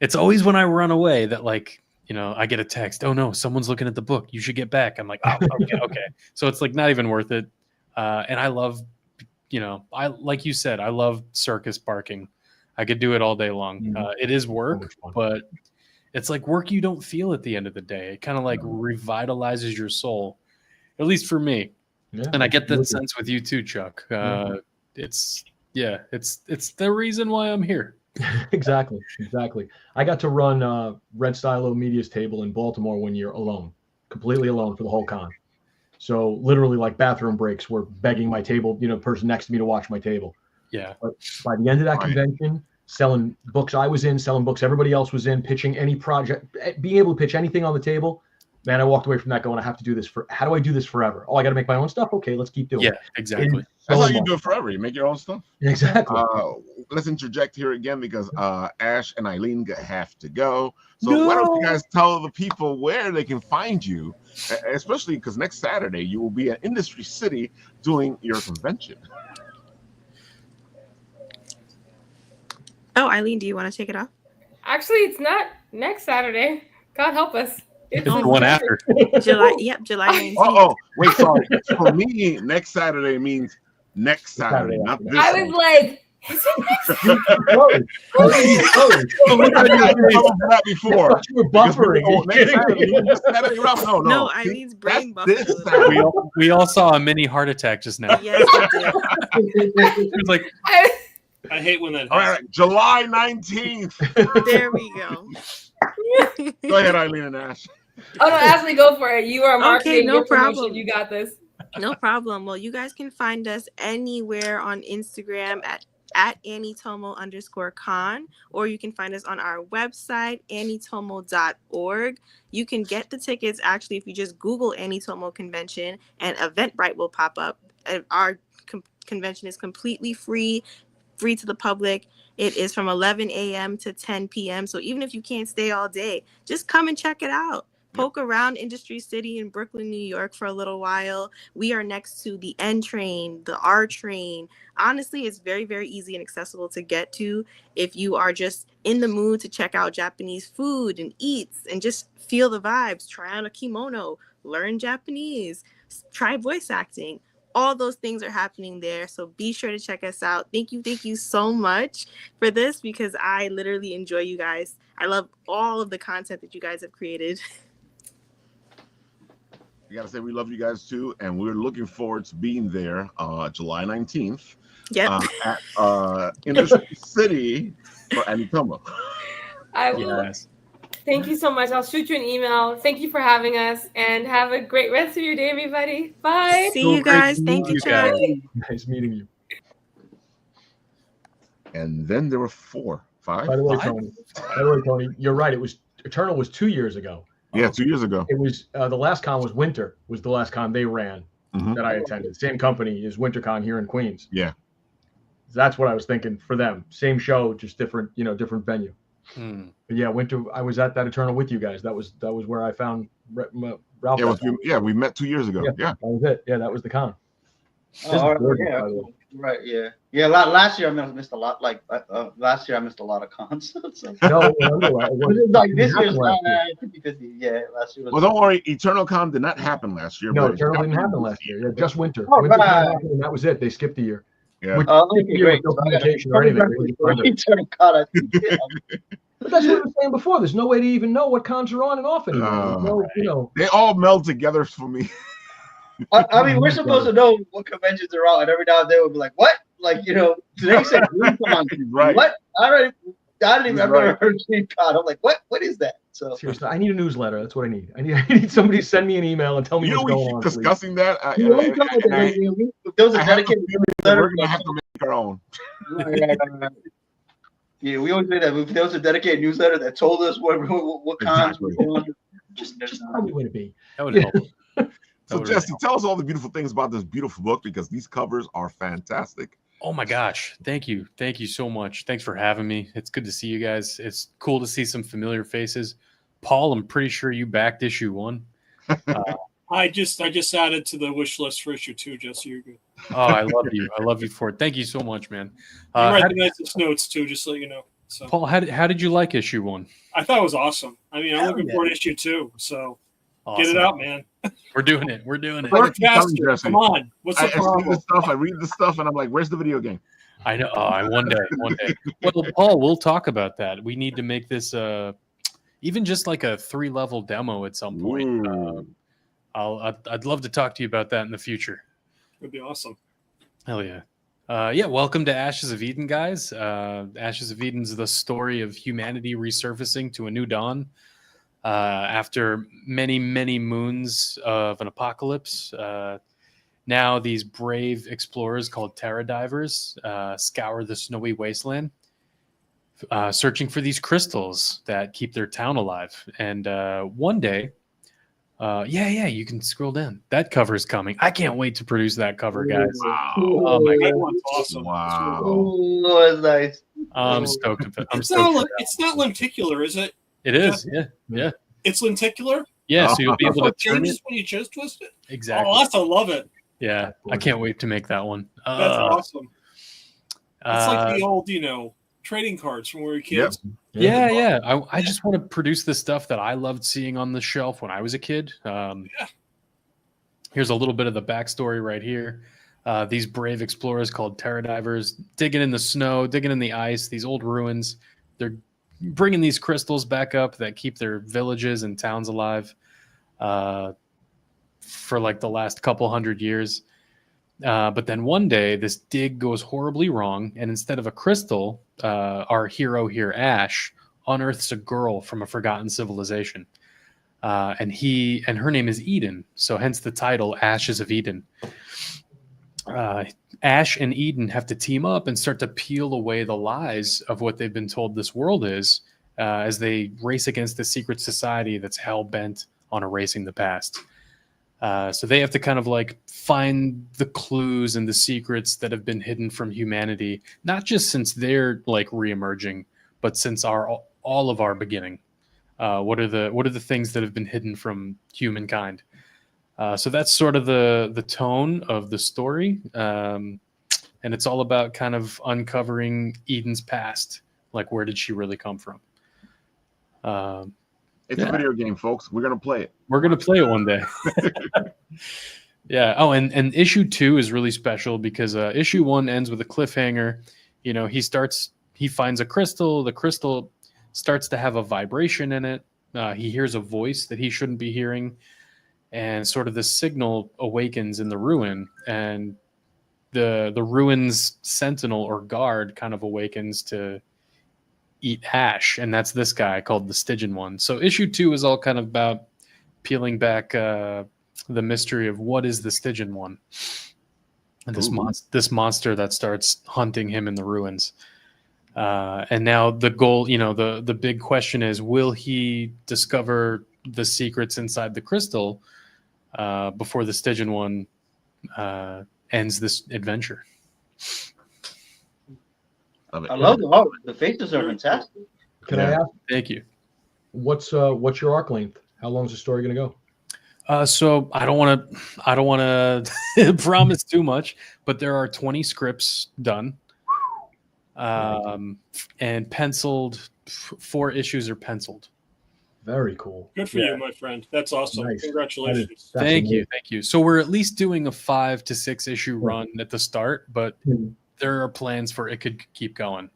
S3: It's always when I run away that I get a text. Oh no, someone's looking at the book. You should get back. I'm like, oh, okay. So it's not even worth it. And I love, like you said, I love circus barking. I could do it all day long. It is work, but it's work you don't feel at the end of the day. It kind of revitalizes your soul, at least for me. Yeah, and I get that sense with you too, Chuck. It's the reason why I'm here.
S6: Exactly. I got to run Red Stylo Media's table in Baltimore one year alone, completely alone for the whole con. So literally bathroom breaks were begging my table, person next to me to watch my table.
S3: Yeah.
S6: But by the end of that convention, selling books I was in, selling books everybody else was in, pitching any project, being able to pitch anything on the table, man, I walked away from that going, I have to do this how do I do this forever? Oh, I got to make my own stuff? Okay, let's keep doing it.
S3: Yeah, exactly.
S1: That's how you do it forever. You make your own stuff.
S6: Exactly.
S1: Let's interject here again because Ash and Eileen have to go. So why don't you guys tell the people where they can find you, especially because next Saturday you will be at Industry City doing your convention.
S8: Oh, Eileen, do you want to take it off?
S7: Actually, it's not next Saturday. God help us.
S3: It's the one after.
S8: July 19th.
S1: Oh, wait, sorry. For me, next Saturday means next Saturday, not this.
S7: I was like, Is it next?
S1: That before.
S6: You were buffering.
S8: No,
S1: See,
S8: Eileen's brain
S1: that's
S8: buffered.
S1: this
S8: a little bit.
S1: sound.
S3: We all saw a mini heart attack just now.
S8: Yes, we did.
S3: It was like,
S5: I hate when that
S1: All
S5: happens.
S1: right, July 19th.
S8: There we go.
S1: Go ahead, Eileen and Ash.
S7: Oh no, Ashley, go for it. You are marketing
S8: no
S7: your promotion.
S8: problem.
S7: You got this.
S8: No problem. Well, you guys can find us anywhere on Instagram at AnnieTomo_con, or you can find us on our website, annietomo.org. You can get the tickets actually if you just Google Annie Tomo Convention, and Eventbrite will pop up. Our convention is completely free to the public. It is from 11 a.m. to 10 p.m. So even if you can't stay all day, just come and check it out. Poke around Industry City in Brooklyn, New York for a little while. We are next to the N train, the R train. Honestly, it's very, very easy and accessible to get to if you are just in the mood to check out Japanese food and eats and just feel the vibes. Try on a kimono, learn Japanese, try voice acting. All those things are happening there. So be sure to check us out. Thank you so much for this, because I literally enjoy you guys. I love all of the content that you guys have created.
S1: We gotta say we love you guys too, and we're looking forward to being there July 19th.
S8: Yep.
S1: At Industry City for Annie Tomo.
S7: I will.
S3: yes.
S7: Thank you so much. I'll shoot you an email. Thank you for having us, and have a great rest of your day, everybody. Bye.
S8: See you guys. Thank you, Chuck.
S6: Nice meeting you.
S1: And then there were five.
S6: By the way, Tony, you're right. It was Eternal was 2 years ago.
S1: Yeah, 2 years ago.
S6: It was the last con was Winter. Was the last con they ran that I attended. Same company as WinterCon here in Queens.
S1: Yeah.
S6: That's what I was thinking for them. Same show, just different, different venue. But yeah, Winter. I was at that Eternal with you guys. That was where I found Ralph.
S1: We met 2 years ago. Yeah.
S6: That was it. Yeah, that was the con.
S2: Right. Yeah. Last year I missed a lot. Last year I missed a lot of cons. So.
S6: No,
S2: this year's not 50-50. Yeah, last year was.
S1: Well, don't worry. Eternal Con did not happen last year.
S6: No, Eternal didn't happen last year. Yeah, just Winter.
S2: Oh,
S6: Winter
S2: right.
S6: happened, and that was it. They skipped a year.
S1: Yeah.
S2: Great.
S6: No communication or anything.
S2: Eternal Con.
S6: But that's what I was saying before. There's no way to even know what cons are on and off anymore.
S1: They all meld together for me.
S2: I mean, we're supposed to know what conventions are out, and every now and then we'll be like, "What?" Today said DreamCon.
S1: Right.
S2: What? I've never heard of DreamCon. I'm like, what? What is that? So
S6: seriously, I need a newsletter. That's what I need. I need somebody to send me an email and tell me what's going on.
S1: We keep discussing that.
S2: There was a dedicated newsletter.
S1: We're gonna have to make our own.
S2: Yeah, we always did that. If there was a dedicated newsletter that told us what cons were going.
S6: Just tell me what it be.
S3: That would help.
S1: So Jesse, tell us all the beautiful things about this beautiful book, because these covers are fantastic.
S3: Oh my gosh. Thank you so much. Thanks for having me. It's good to see you guys. It's cool to see some familiar faces. Paul, I'm pretty sure you backed issue 1.
S5: I just added to the wish list for issue 2, Jesse. You're good.
S3: Oh, I love you for it. Thank you so much, man.
S5: You write the nicest notes too, just so you know. So
S3: Paul, how did you like issue 1?
S5: I thought it was awesome. I mean, I'm looking forward to issue 2. So
S3: Awesome.
S5: Get it out, man.
S3: We're doing it.
S5: Work faster. Come on. What's the problem?
S1: I read the stuff and I'm like, where's the video game?
S3: I know. One day. Well, Paul, we'll talk about that. We need to make this even just like a 3-level demo at some point. I'd love to talk to you about that in the future.
S5: It'd be awesome.
S3: Hell yeah. Yeah, welcome to Ashes of Eden, guys. Ashes of Eden's the story of humanity resurfacing to a new dawn. After many, many moons of an apocalypse, now these brave explorers called Terra Divers scour the snowy wasteland, searching for these crystals that keep their town alive. And one day, you can scroll down. That cover is coming. I can't wait to produce that cover, guys.
S1: Wow.
S3: Oh my god,
S5: awesome!
S1: Wow,
S2: oh, that's nice.
S3: I'm stoked.
S5: It's not lenticular, is it?
S3: It is. Yeah.
S5: It's lenticular.
S3: Yeah, so you'll be able to turn it
S5: when you just twist it.
S3: Exactly.
S5: Oh, I love it.
S3: Yeah, I can't wait to make that one.
S5: That's awesome. It's like the old, trading cards from when we were kids.
S3: Yep. Yeah. I just want to produce the stuff that I loved seeing on the shelf when I was a kid. Here's a little bit of the backstory right here. these brave explorers called pterodivers, digging in the snow, digging in the ice, these old ruins. They're bringing these crystals back up that keep their villages and towns alive for like the last couple hundred years. But then one day, this dig goes horribly wrong, and instead of a crystal, our hero here, Ash, unearths a girl from a forgotten civilization. And her name is Eden, so hence the title, Ashes of Eden. Ash and Eden have to team up and start to peel away the lies of what they've been told this world is, as they race against the secret society that's hell-bent on erasing the past. So they have to kind of like find the clues and the secrets that have been hidden from humanity, not just since they're like reemerging, but since all of our beginning. What are the things that have been hidden from humankind? So that's sort of the tone of the story, and it's all about kind of uncovering Eden's past, like where did she really come from?
S1: It's a video game, folks. We're gonna play it.
S3: We're gonna play it one day. Yeah. Oh, and issue 2 is really special because issue 1 ends with a cliffhanger. You know, he finds a crystal. The crystal starts to have a vibration in it. He hears a voice that he shouldn't be hearing, and sort of this signal awakens in the ruin, and the ruin's sentinel or guard kind of awakens to eat Ash, and that's this guy called the Stygian one. So issue 2 is all kind of about peeling back the mystery of what is the Stygian one, and this monster that starts hunting him in the ruins. And now the goal, you know, the big question is, will he discover the secrets inside the crystal before the Stygian one ends this adventure?
S2: I love the art. The faces are fantastic.
S6: Can I ask?
S3: Thank you.
S6: What's your arc length? How long is the story going to go?
S3: So I don't want to promise too much, but there are 20 scripts done, and penciled. 4 issues are penciled.
S6: Very cool.
S5: Good for you, my friend. That's awesome.
S6: Nice.
S5: Congratulations.
S3: Thank you. So we're at least doing a 5 to 6 issue run at the start, but there are plans for it could keep going.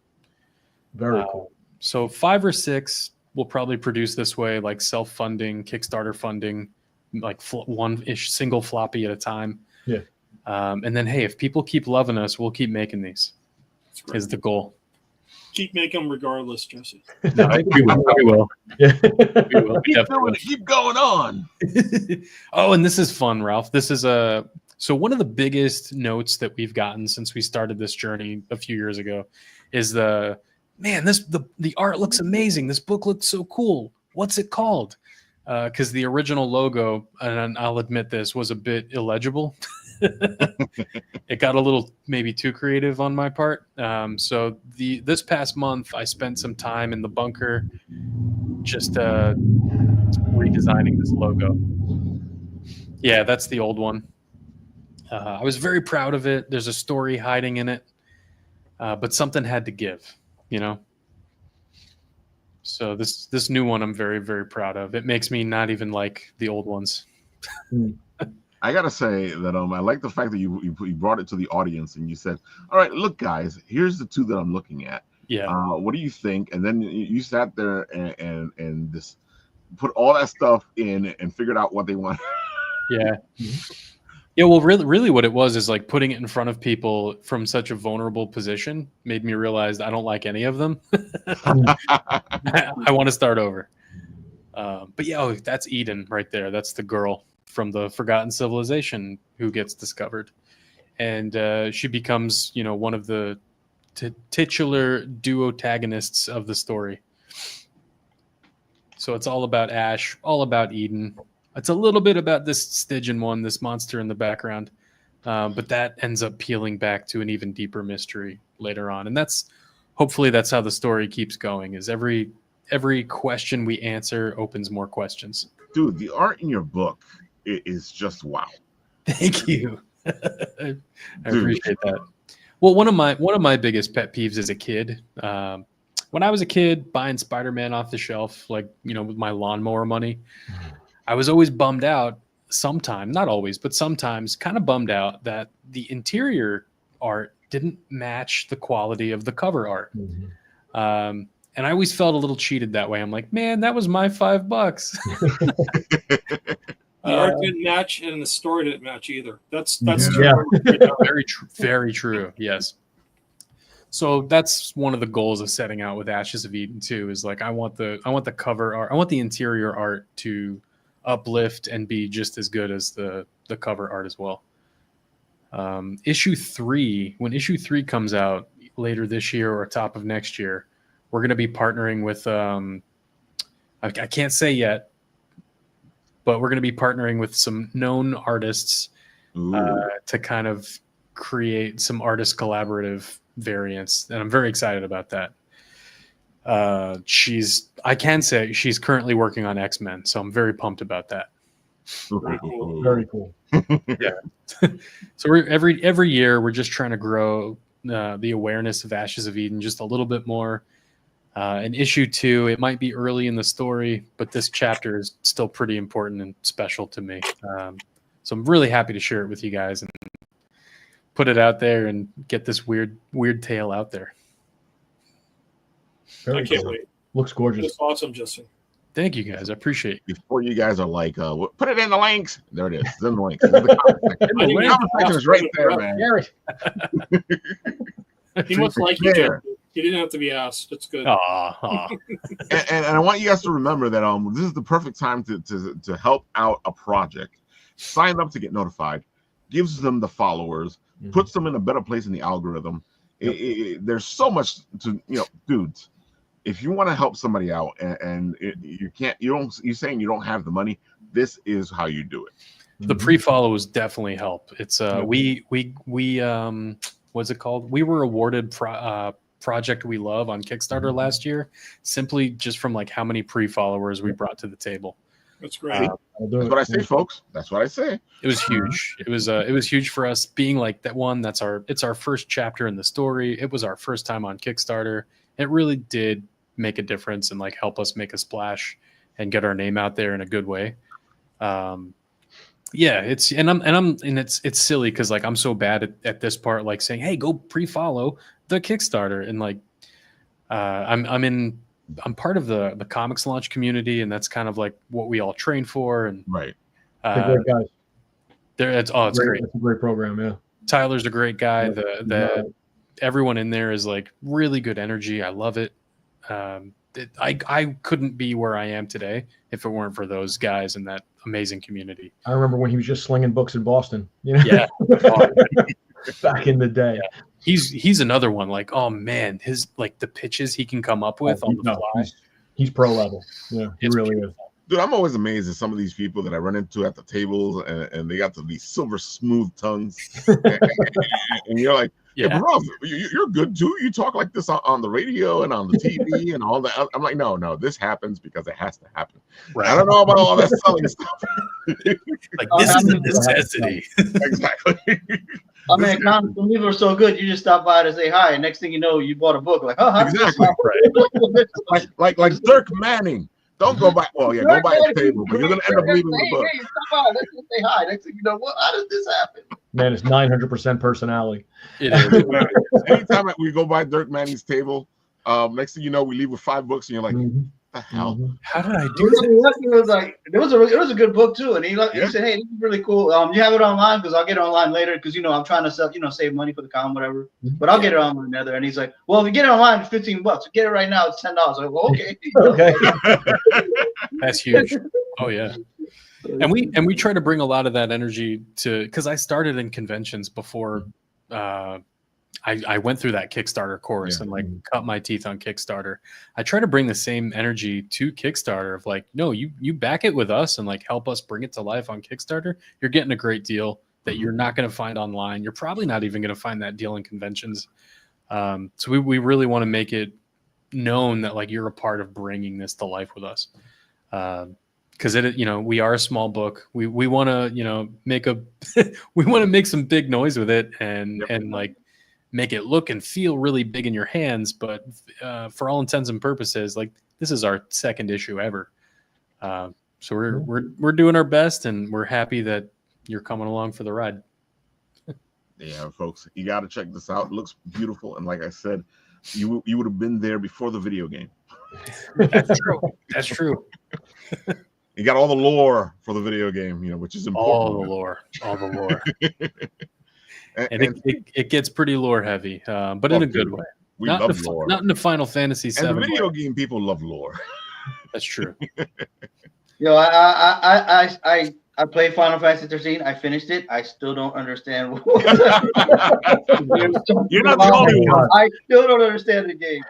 S6: Very cool.
S3: So 5 or 6 we'll probably produce this way, like self-funding, Kickstarter funding, like one-ish single floppy at a time.
S6: Yeah.
S3: And then, hey, if people keep loving us, we'll keep making these. Right. Is the goal.
S5: Keep making them regardless, Jesse.
S3: No, we will. Yeah. We will.
S1: Keep going on.
S3: Oh, and this is fun, Ralph. This is so one of the biggest notes that we've gotten since we started this journey a few years ago is the art looks amazing. This book looks so cool. What's it called? Because the original logo, and I'll admit this, was a bit illegible. It got a little maybe too creative on my part. So this past month, I spent some time in the bunker just redesigning this logo. Yeah, that's the old one. I was very proud of it. There's a story hiding in it, but something had to give, you know? So this new one I'm very, very proud of. It makes me not even like the old ones.
S1: I gotta say that I like the fact that you brought it to the audience and you said, "All right, look, guys, here's the 2 that I'm looking at.
S3: Yeah.
S1: What do you think?" And then you sat there and just put all that stuff in and figured out what they want.
S3: Yeah. Yeah, well, really what it was is like putting it in front of people from such a vulnerable position made me realize I don't like any of them. I want to start over. But yeah, that's Eden right there. That's the girl from the forgotten civilization who gets discovered. And she becomes, you know, one of the titular duotagonists of the story. So it's all about Ash, all about Eden. It's a little bit about this Stygian one, this monster in the background, but that ends up peeling back to an even deeper mystery later on. And hopefully that's how the story keeps going, is every question we answer opens more questions.
S1: Dude, the art in your book is just wow.
S3: Thank you. I appreciate that. Well, one of my biggest pet peeves as a kid, when I was a kid buying Spider-Man off the shelf, like, you know, with my lawnmower money, I was always bummed out sometimes, not always, but sometimes kind of bummed out that the interior art didn't match the quality of the cover art. And I always felt a little cheated that way. I'm like, man, that was my $5.
S5: The art didn't match, and the story didn't match either. That's
S6: Yeah.
S5: true.
S3: Very true. Yes. So that's one of the goals of setting out with Ashes of Eden too. Is like I want the cover art, I want the interior art to uplift and be just as good as the cover art as well. Issue 3, when issue 3 comes out later this year or top of next year, we're going to be partnering with I can't say yet, but we're going to be partnering with some known artists to kind of create some artist collaborative variants, and I'm very excited about that. I can say she's currently working on X-Men, so I'm very pumped about that.
S6: Very cool.
S3: Yeah. So we're every year we're just trying to grow the awareness of Ashes of Eden just a little bit more. In issue 2, it might be early in the story, but this chapter is still pretty important and special to me. So I'm really happy to share it with you guys and put it out there and get this weird tale out there.
S6: Very
S5: I can't
S6: cool.
S5: wait.
S6: Looks gorgeous.
S5: It's awesome, Justin.
S3: Thank you guys. I appreciate it.
S1: Before you guys are like, put it in the links. There it is. It's in the links. It's in the comment section is right there, man.
S5: He must like you, Justin. You didn't have to be asked. That's good.
S1: And I want you guys to remember that this is the perfect time to help out a project. Sign up to get notified, gives them the followers, puts them in a better place in the algorithm. There's so much to, dudes. If you want to help somebody out and you're saying you don't have the money, this is how you do it.
S3: The pre-follows definitely help. It's we what's it called? We were awarded Project We Love on Kickstarter last year, simply just from like how many pre-followers we brought to the table.
S5: That's great.
S1: That's what I say, folks. That's what I say.
S3: It was huge. It was huge for us being like that one. It's our first chapter in the story. It was our first time on Kickstarter. It really did make a difference and like help us make a splash and get our name out there in a good way. It's silly because like I'm so bad at this part, like saying, hey, go pre-follow the Kickstarter, and like I'm part of the comics launch community, and that's kind of like what we all train for. And
S1: right,
S6: they're great guys.
S3: It's great.
S6: It's a great program. Yeah,
S3: Tyler's a great guy. Everyone in there is like really good energy. I love it. I couldn't be where I am today if it weren't for those guys and that amazing community.
S6: I remember when he was just slinging books in Boston. Yeah. Back in the day.
S3: Yeah. He's another one. Like, oh man, his like the pitches he can come up with on the fly.
S6: He's pro level. Yeah, he really is.
S1: Dude, I'm always amazed at some of these people that I run into at the tables, and they got these silver smooth tongues, and you're like, yeah, bro, you're good too. You talk like this on the radio and on the TV and all that. I'm like, no, this happens because it has to happen. Right. I don't know about all that selling stuff.
S3: Like this is a necessity.
S1: Exactly.
S2: I mean, some people are so good. You just stop by to say hi, and next thing you know, you bought a book. Like, oh,
S1: exactly. Right. like Dirk Manning. Don't go by. Well, yeah, go by a table, but you're gonna end up leaving the book.
S2: Hey, stop by. Let's just say hi. Next thing you know, how does this happen?
S6: Man, it's 900% personality.
S3: It is.
S1: Anytime we go by Dirk Manning's table, next thing you know, we leave with 5 books, and you're like, what the hell?
S3: How did I do that?
S2: It was like it was a good book too, and he said, "Hey, this is really cool. You have it online because I'll get it online later because I'm trying to save money for the con, whatever. But I'll get it online later." And he's like, "Well, if you get it online, it's $15. Get it right now, it's $10." I'm like, well, okay.
S6: Okay.
S3: That's huge. Oh yeah. And we try to bring a lot of that energy to, because I started in conventions before I went through that Kickstarter course and like cut my teeth on Kickstarter. I try to bring the same energy to Kickstarter of like, no, you back it with us and like help us bring it to life on Kickstarter. You're getting a great deal that you're not going to find online. You're probably not even going to find that deal in conventions. So we really want to make it known that like you're a part of bringing this to life with us. Because we are a small book. We want to make we want to make some big noise with it and like make it look and feel really big in your hands. But for all intents and purposes, like this is our second issue ever. So we're doing our best, and we're happy that you're coming along for the ride.
S1: Yeah, folks, you got to check this out. It looks beautiful, and like I said, you would have been there before the video game.
S3: That's true. That's true.
S1: You got all the lore for the video game, which is important.
S3: All the lore. and it gets pretty lore heavy, but in a good way.
S1: We love lore.
S3: Not in the Final Fantasy VII.
S1: And the video game people love lore.
S3: That's true.
S2: I played Final Fantasy 13. I finished it. I still don't understand.
S1: You're not the only one.
S2: I still don't understand the game.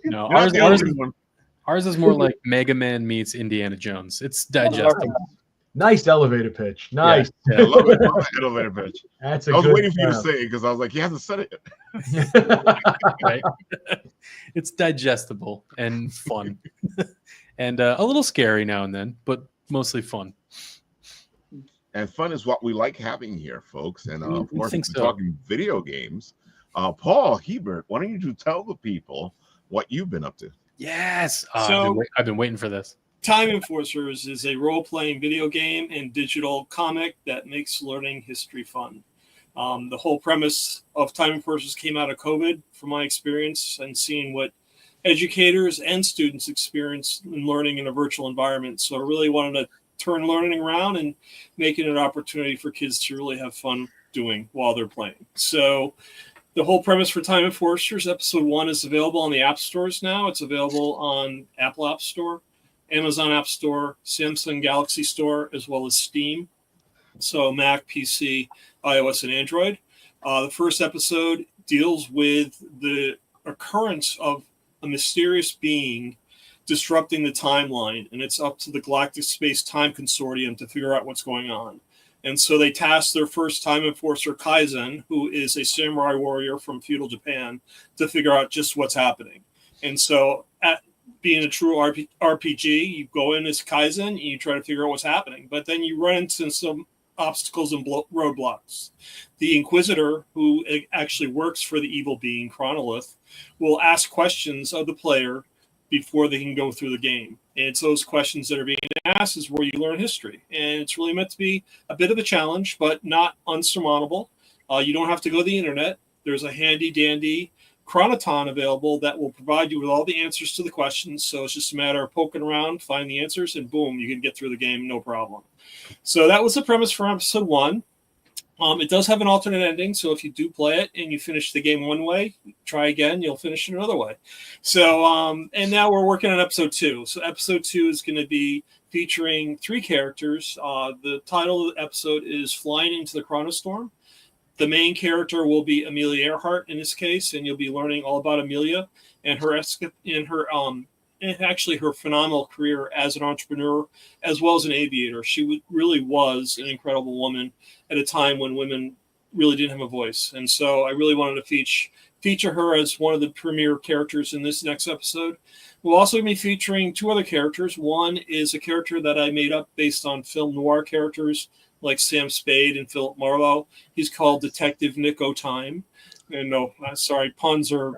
S3: No, ours is more like Mega Man meets Indiana Jones. It's digestible.
S6: Nice elevator pitch. Nice.
S1: Yeah, I love it. Elevator pitch.
S6: I
S1: was waiting for you to say it because I was like, he hasn't said it
S3: yet. Right? It's digestible and fun. And a little scary now and then, but mostly fun.
S1: And fun is what we like having here, folks. And of course, we're
S3: so.
S1: Talking video games. Paul Hebert, why don't you tell the people what you've been up to?
S3: Yes. I've been waiting for this.
S5: Time Enforcers is a role-playing video game and digital comic that makes learning history fun. The whole premise of Time Enforcers came out of COVID, from my experience, and seeing what educators and students experience in learning in a virtual environment. So I really wanted to turn learning around and make it an opportunity for kids to really have fun doing while they're playing. So the whole premise for Time Enforcers, episode 1 is available on the app stores now. It's available on Apple App Store, Amazon App Store, Samsung Galaxy Store, as well as Steam. So Mac, PC, iOS, and Android. The first episode deals with the occurrence of a mysterious being disrupting the timeline, and it's up to the Galactic Space Time Consortium to figure out what's going on. And so they tasked their first Time Enforcer, Kaizen, who is a samurai warrior from feudal Japan, to figure out just what's happening. And so, being a true RPG, you go in as Kaizen and you try to figure out what's happening. But then you run into some obstacles and roadblocks. The Inquisitor, who actually works for the evil being Chronolith, will ask questions of the player before they can go through the game. And it's those questions that are being asked is where you learn history. And it's really meant to be a bit of a challenge, but not unsurmountable. You don't have to go to the internet. There's a handy-dandy Chronoton available that will provide you with all the answers to the questions. So it's just a matter of poking around, find the answers, and boom, you can get through the game, no problem. So that was the premise for episode 1. It does have an alternate ending, so if you do play it and you finish the game one way, try again, you'll finish it another way. So, and now we're working on episode 2. So episode 2 is going to be featuring 3 characters. The title of the episode is Flying into the Chronostorm. The main character will be Amelia Earhart in this case, and you'll be learning all about Amelia and her her phenomenal career as an entrepreneur as well as an aviator. She really was an incredible woman at a time when women really didn't have a voice. And so I really wanted to feature her as one of the premier characters in this next episode. We'll also be featuring 2 other characters. One is a character that I made up based on film noir characters like Sam Spade and Philip Marlowe. He's called Detective Nick O'Time. And no, sorry, puns are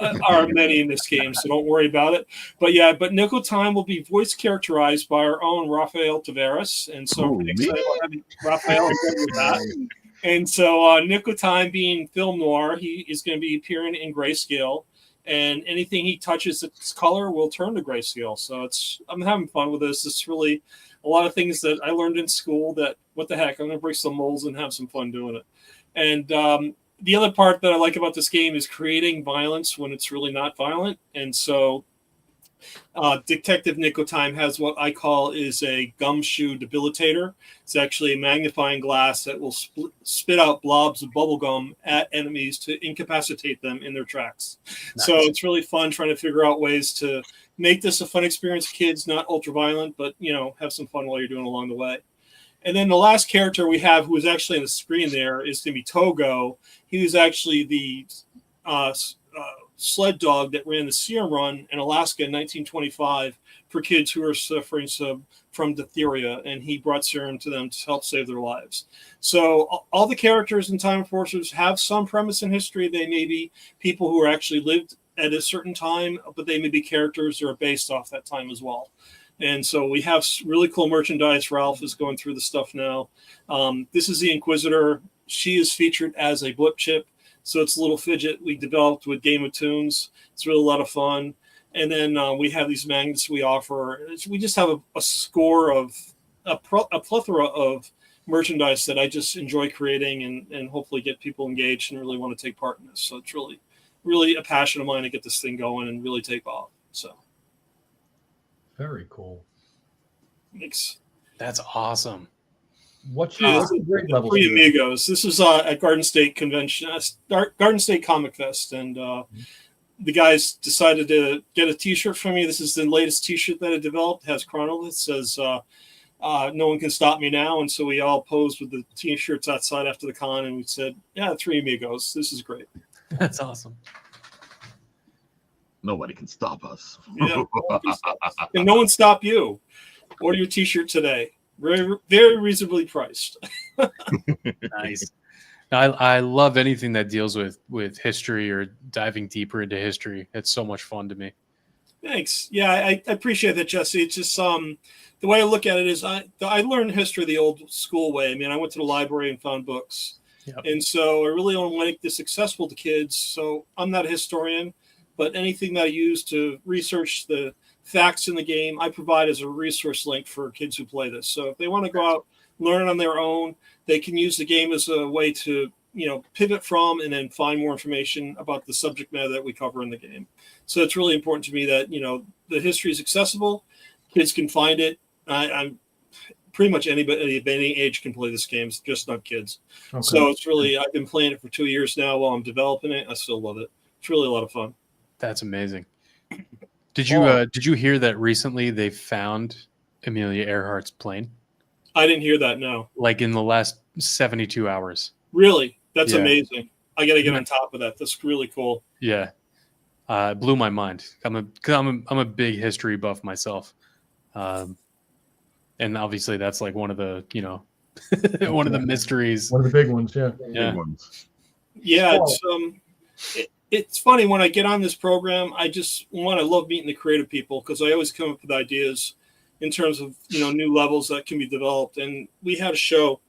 S5: many in this game, so don't worry about it. But Nick O'Time will be voice characterized by our own Rafael Tavares. And so I'm really excited about having Rafael with that. And so Nick O'Time, being film noir, he is going to be appearing in grayscale. And anything he touches its color will turn to grayscale. So I'm having fun with this. It's really a lot of things that I learned in school that, what the heck, I'm going to break some molds and have some fun doing it. And the other part that I like about this game is creating violence when it's really not violent. And so Detective Nick O'Time has what I call is a gumshoe debilitator. It's actually a magnifying glass that will spit out blobs of bubble gum at enemies to incapacitate them in their tracks. Nice. So it's really fun trying to figure out ways to make this a fun experience for kids, not ultra violent, but have some fun while you're doing it along the way. And then the last character we have, who is actually on the screen there, is going to be Togo. He was actually the sled dog that ran the Serum Run in Alaska in 1925 for kids who are suffering from diphtheria, and he brought serum to them to help save their lives. So all the characters in Time Enforcers have some premise in history. They may be people who are actually lived at a certain time, but they may be characters that are based off that time as well. And so we have really cool merchandise. Ralph is going through the stuff now. This is the Inquisitor. She is featured as a blip chip. So it's a little fidget we developed with Game of Tunes. It's really a lot of fun. And then we have these magnets we offer. We just have a score of a plethora of merchandise that I just enjoy creating and hopefully get people engaged and really want to take part in this. So it's really a passion of mine to get this thing going and really take off. So
S6: very cool.
S5: Thanks.
S3: That's awesome.
S6: What's your grade level?
S5: Three Amigos. This is at Garden State Convention, Garden State Comic Fest, and the guys decided to get a T-shirt from me. This is the latest T-shirt that I developed. It has Chrono. It says "No one can stop me now," and so we all posed with the T-shirts outside after the con, and we said, "Yeah, Three Amigos. This is great."
S3: That's awesome.
S1: Nobody can stop us.
S5: Yeah, no one can stop us. And no one stop you. Order your T-shirt today. Very, very reasonably priced.
S3: Nice. I love anything that deals with history or diving deeper into history. It's so much fun to me.
S5: Thanks. Yeah, I appreciate that, Jesse. It's just the way I look at it is I learned history the old school way. I mean, I went to the library and found books. Yep. And so I really want to make this accessible to kids. So I'm not a historian, but anything that I use to research the facts in the game, I provide as a resource link for kids who play this. So if they want to go out, learn on their own, they can use the game as a way to, pivot from and then find more information about the subject matter that we cover in the game. So it's really important to me that, the history is accessible. Kids can find it. I'm pretty much anybody of any age can play this game. It's just not kids. Okay. So it's really, I've been playing it for 2 years now while I'm developing it. I still love it. It's really a lot of fun.
S3: That's amazing. Did you hear that recently they found Amelia Earhart's plane?
S5: I didn't hear that, no.
S3: Like in the last 72 hours.
S5: Really? That's amazing. I got to get on top of that. That's really cool.
S3: Yeah. It blew my mind. I'm a big history buff myself. And obviously that's like one of the, one of the mysteries.
S6: One of the big ones, yeah.
S3: Yeah.
S1: Big ones.
S5: Yeah, it's funny when I get on this program, I love meeting the creative people because I always come up with ideas in terms of, new levels that can be developed. And we had a show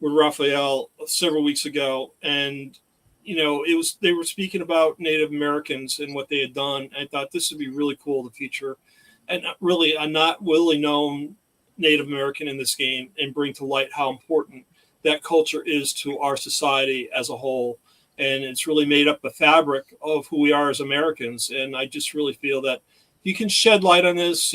S5: with Raphael several weeks ago, and, they were speaking about Native Americans and what they had done. I thought this would be really cool to feature and really a not really known Native American in this game and bring to light how important that culture is to our society as a whole. And it's really made up the fabric of who we are as Americans. And I just really feel that you can shed light on this,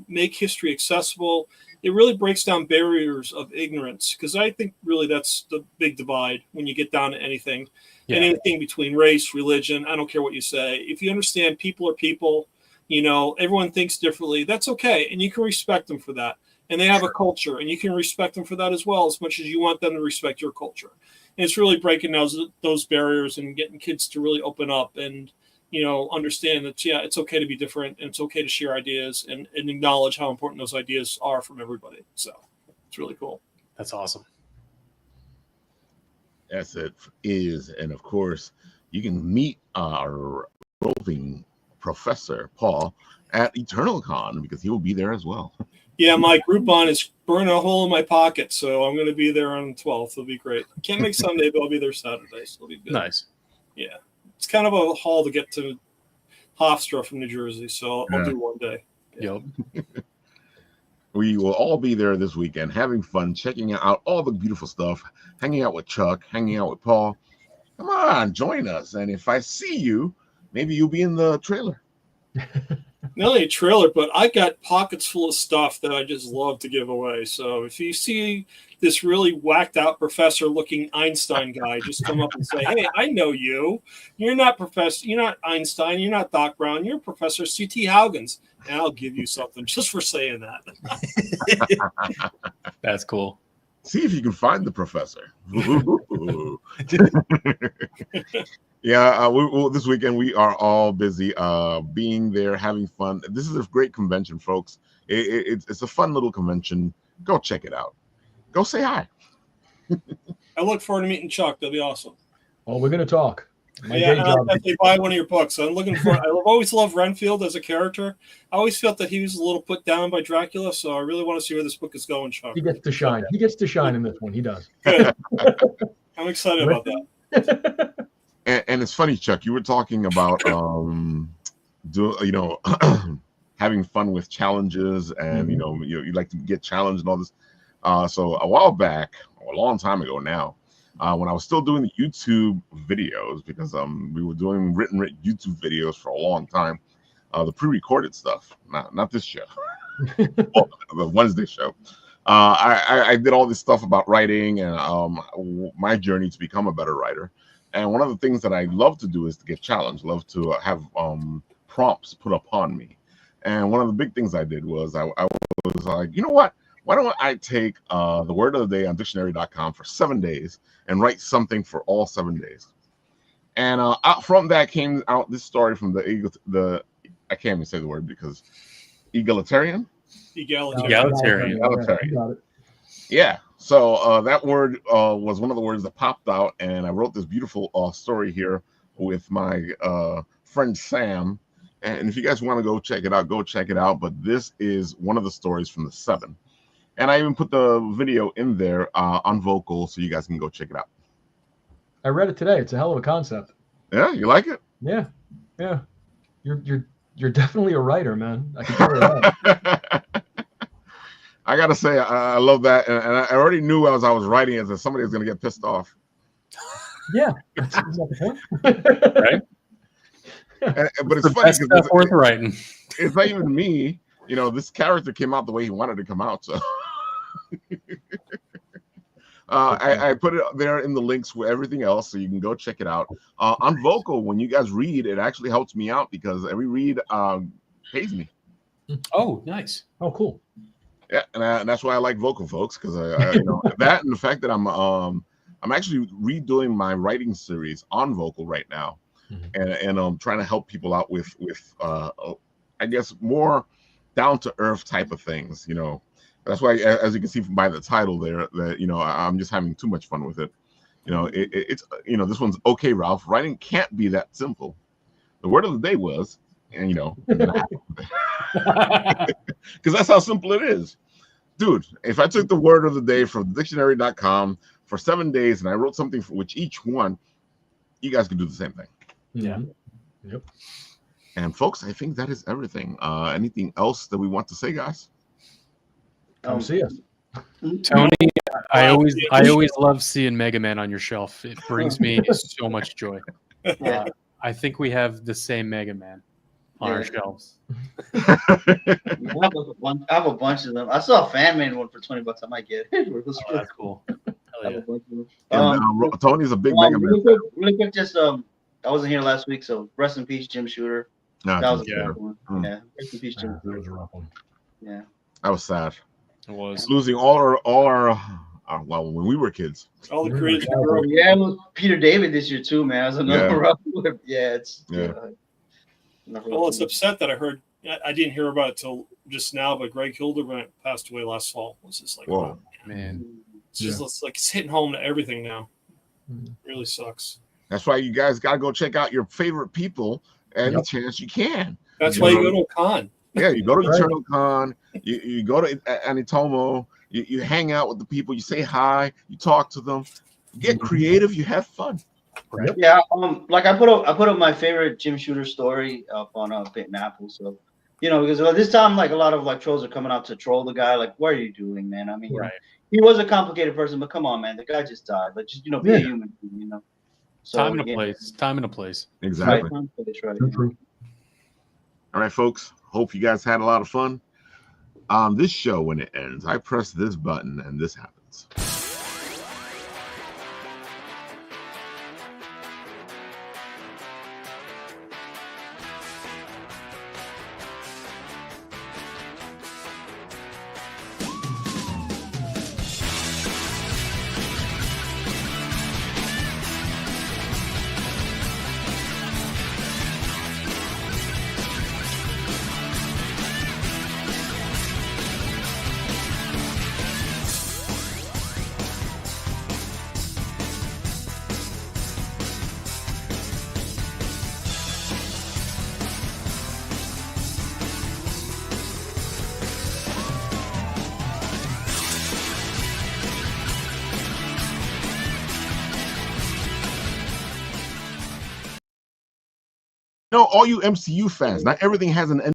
S5: make history accessible. It really breaks down barriers of ignorance, because I think really that's the big divide when you get down to anything. Yeah. And anything between race, religion, I don't care what you say. If you understand people are people, everyone thinks differently, that's okay. And you can respect them for that. And they have a culture, and you can respect them for that as well, as much as you want them to respect your culture. And it's really breaking those barriers and getting kids to really open up and, understand that, it's okay to be different, and it's okay to share ideas and acknowledge how important those ideas are from everybody. So it's really cool.
S3: That's awesome.
S1: Yes, it is. And of course, you can meet our roving professor, Paul, at EternalCon, because he will be there as well.
S5: Yeah, my Groupon is burning a hole in my pocket, so I'm going to be there on the 12th. It'll be great. Can't make Sunday, but I'll be there Saturday, so it'll be good.
S3: Nice.
S5: Yeah. It's kind of a haul to get to Hofstra from New Jersey, so I'll do one day.
S3: Yeah. Yep.
S1: We will all be there this weekend, having fun, checking out all the beautiful stuff, hanging out with Chuck, hanging out with Paul. Come on, join us. And if I see you, maybe you'll be in the trailer.
S5: Not only a trailer, but I got pockets full of stuff that I just love to give away. So if you see this really whacked out professor looking Einstein guy, just come up and say, "Hey, I know you. You're not Professor. You're not Einstein. You're not Doc Brown. You're Professor C.T. Haugens." And I'll give you something just for saying that.
S3: That's cool.
S1: See if you can find the professor. Yeah, this weekend we are all busy being there, having fun. This is a great convention, folks. It's a fun little convention. Go check it out. Go say hi.
S5: I look forward to meeting Chuck. That'll be awesome.
S6: Well, we're going to talk. My
S5: Yeah,
S6: day
S5: and I'll
S6: job.
S5: definitely buy one of your books. I'm looking for. I've always loved Renfield as a character. I always felt that he was a little put down by Dracula, so I really want to see where this book is going, Chuck.
S6: He gets to shine. He gets to shine in this one. He does.
S5: Good. I'm excited about that.
S1: And it's funny, Chuck. You were talking about having fun with challenges, and you like to get challenged and all this. So a while back, a long time ago now, when I was still doing the YouTube videos, because we were doing written YouTube videos for a long time, the pre-recorded stuff, not this show, the Wednesday show. I did all this stuff about writing and my journey to become a better writer. And one of the things that I love to do is to get challenged, love to have prompts put upon me. And one of the big things I did was I was like, you know what? Why don't I take the word of the day on dictionary.com for 7 days and write something for all 7 days? And out from that came out this story from the I can't even say the word because egalitarian. Yeah. So that word was one of the words that popped out, and I wrote this beautiful story here with my friend Sam. And if you guys want to go check it out, go check it out. But this is one of the stories from the 7. And I even put the video in there on vocal, so you guys can go check it out.
S6: I read it today. It's a hell of a concept.
S1: Yeah, you like it?
S6: Yeah. You're definitely a writer, man. I can tell you that.
S1: I gotta say, I love that, and I already knew as I was writing it that somebody was gonna get pissed off.
S6: Yeah, that's the point,
S3: right?
S1: But it's funny because
S3: worth writing.
S1: It's not even me. This character came out the way he wanted to come out. So I put it there in the links with everything else, so you can go check it out. On vocal, when you guys read, it actually helps me out because every read pays me.
S3: Oh, nice.
S6: Oh, cool.
S1: Yeah, and that's why I like vocal, folks, because that and the fact that I'm actually redoing my writing series on vocal right now, and I'm trying to help people out with I guess more down to earth type of things. That's why, as you can see by the title there, that I'm just having too much fun with it. It's this one's okay, Ralph. Writing can't be that simple. The word of the day was, and because that's how simple it is, dude. If I took the word of the day from dictionary.com for 7 days and I wrote something for which each one, you guys could do the same thing.
S6: Yeah. Yep.
S1: And folks, I think that is everything. Anything else that we want to say, guys?
S6: Come see us,
S3: Tony. I always love seeing Mega Man on your shelf. It brings me so much joy. I think we have the same Mega Man on our shelves.
S2: I have a bunch of them. I saw a fan made one for $20. I might get it.
S3: Oh, that's cool. Hell
S1: yeah. Tony's a big Mega Man.
S2: Really quick, just I wasn't here last week, so rest in peace, Jim Shooter.
S1: No,
S2: that was a good one. Yeah, rest in peace, Jim.
S6: That was a rough one.
S2: Yeah,
S1: that was sad.
S3: It was
S1: losing all our well, when we were kids.
S5: All the creators.
S2: Yeah, it was Peter David this year too, man. It was another rough one. Yeah, it's
S5: Well, it's upset that I heard. I didn't hear about it till just now, but Greg Hildebrandt passed away last fall. It was just like,
S1: whoa,
S3: man.
S5: It's just like it's hitting home to everything now. It really sucks.
S1: That's why you guys got to go check out your favorite people any chance you can.
S5: That's why you go to a con.
S1: Yeah, you go to Eternal Con, you go to Anitomo, you hang out with the people, you say hi, you talk to them, you get creative, you have fun.
S6: Right.
S2: Yeah, like I put up my favorite Jim Shooter story up on Bitten Apple. So, because this time like a lot of trolls are coming out to troll the guy. Like, what are you doing, man? I mean, he was a complicated person, but come on, man, the guy just died. Like, just be a human, So,
S3: time and a place. Time and a place.
S1: Exactly.
S2: Right.
S1: All right, folks. Hope you guys had a lot of fun. On this show, when it ends, I press this button and this happens. know, all you MCU fans, not everything has an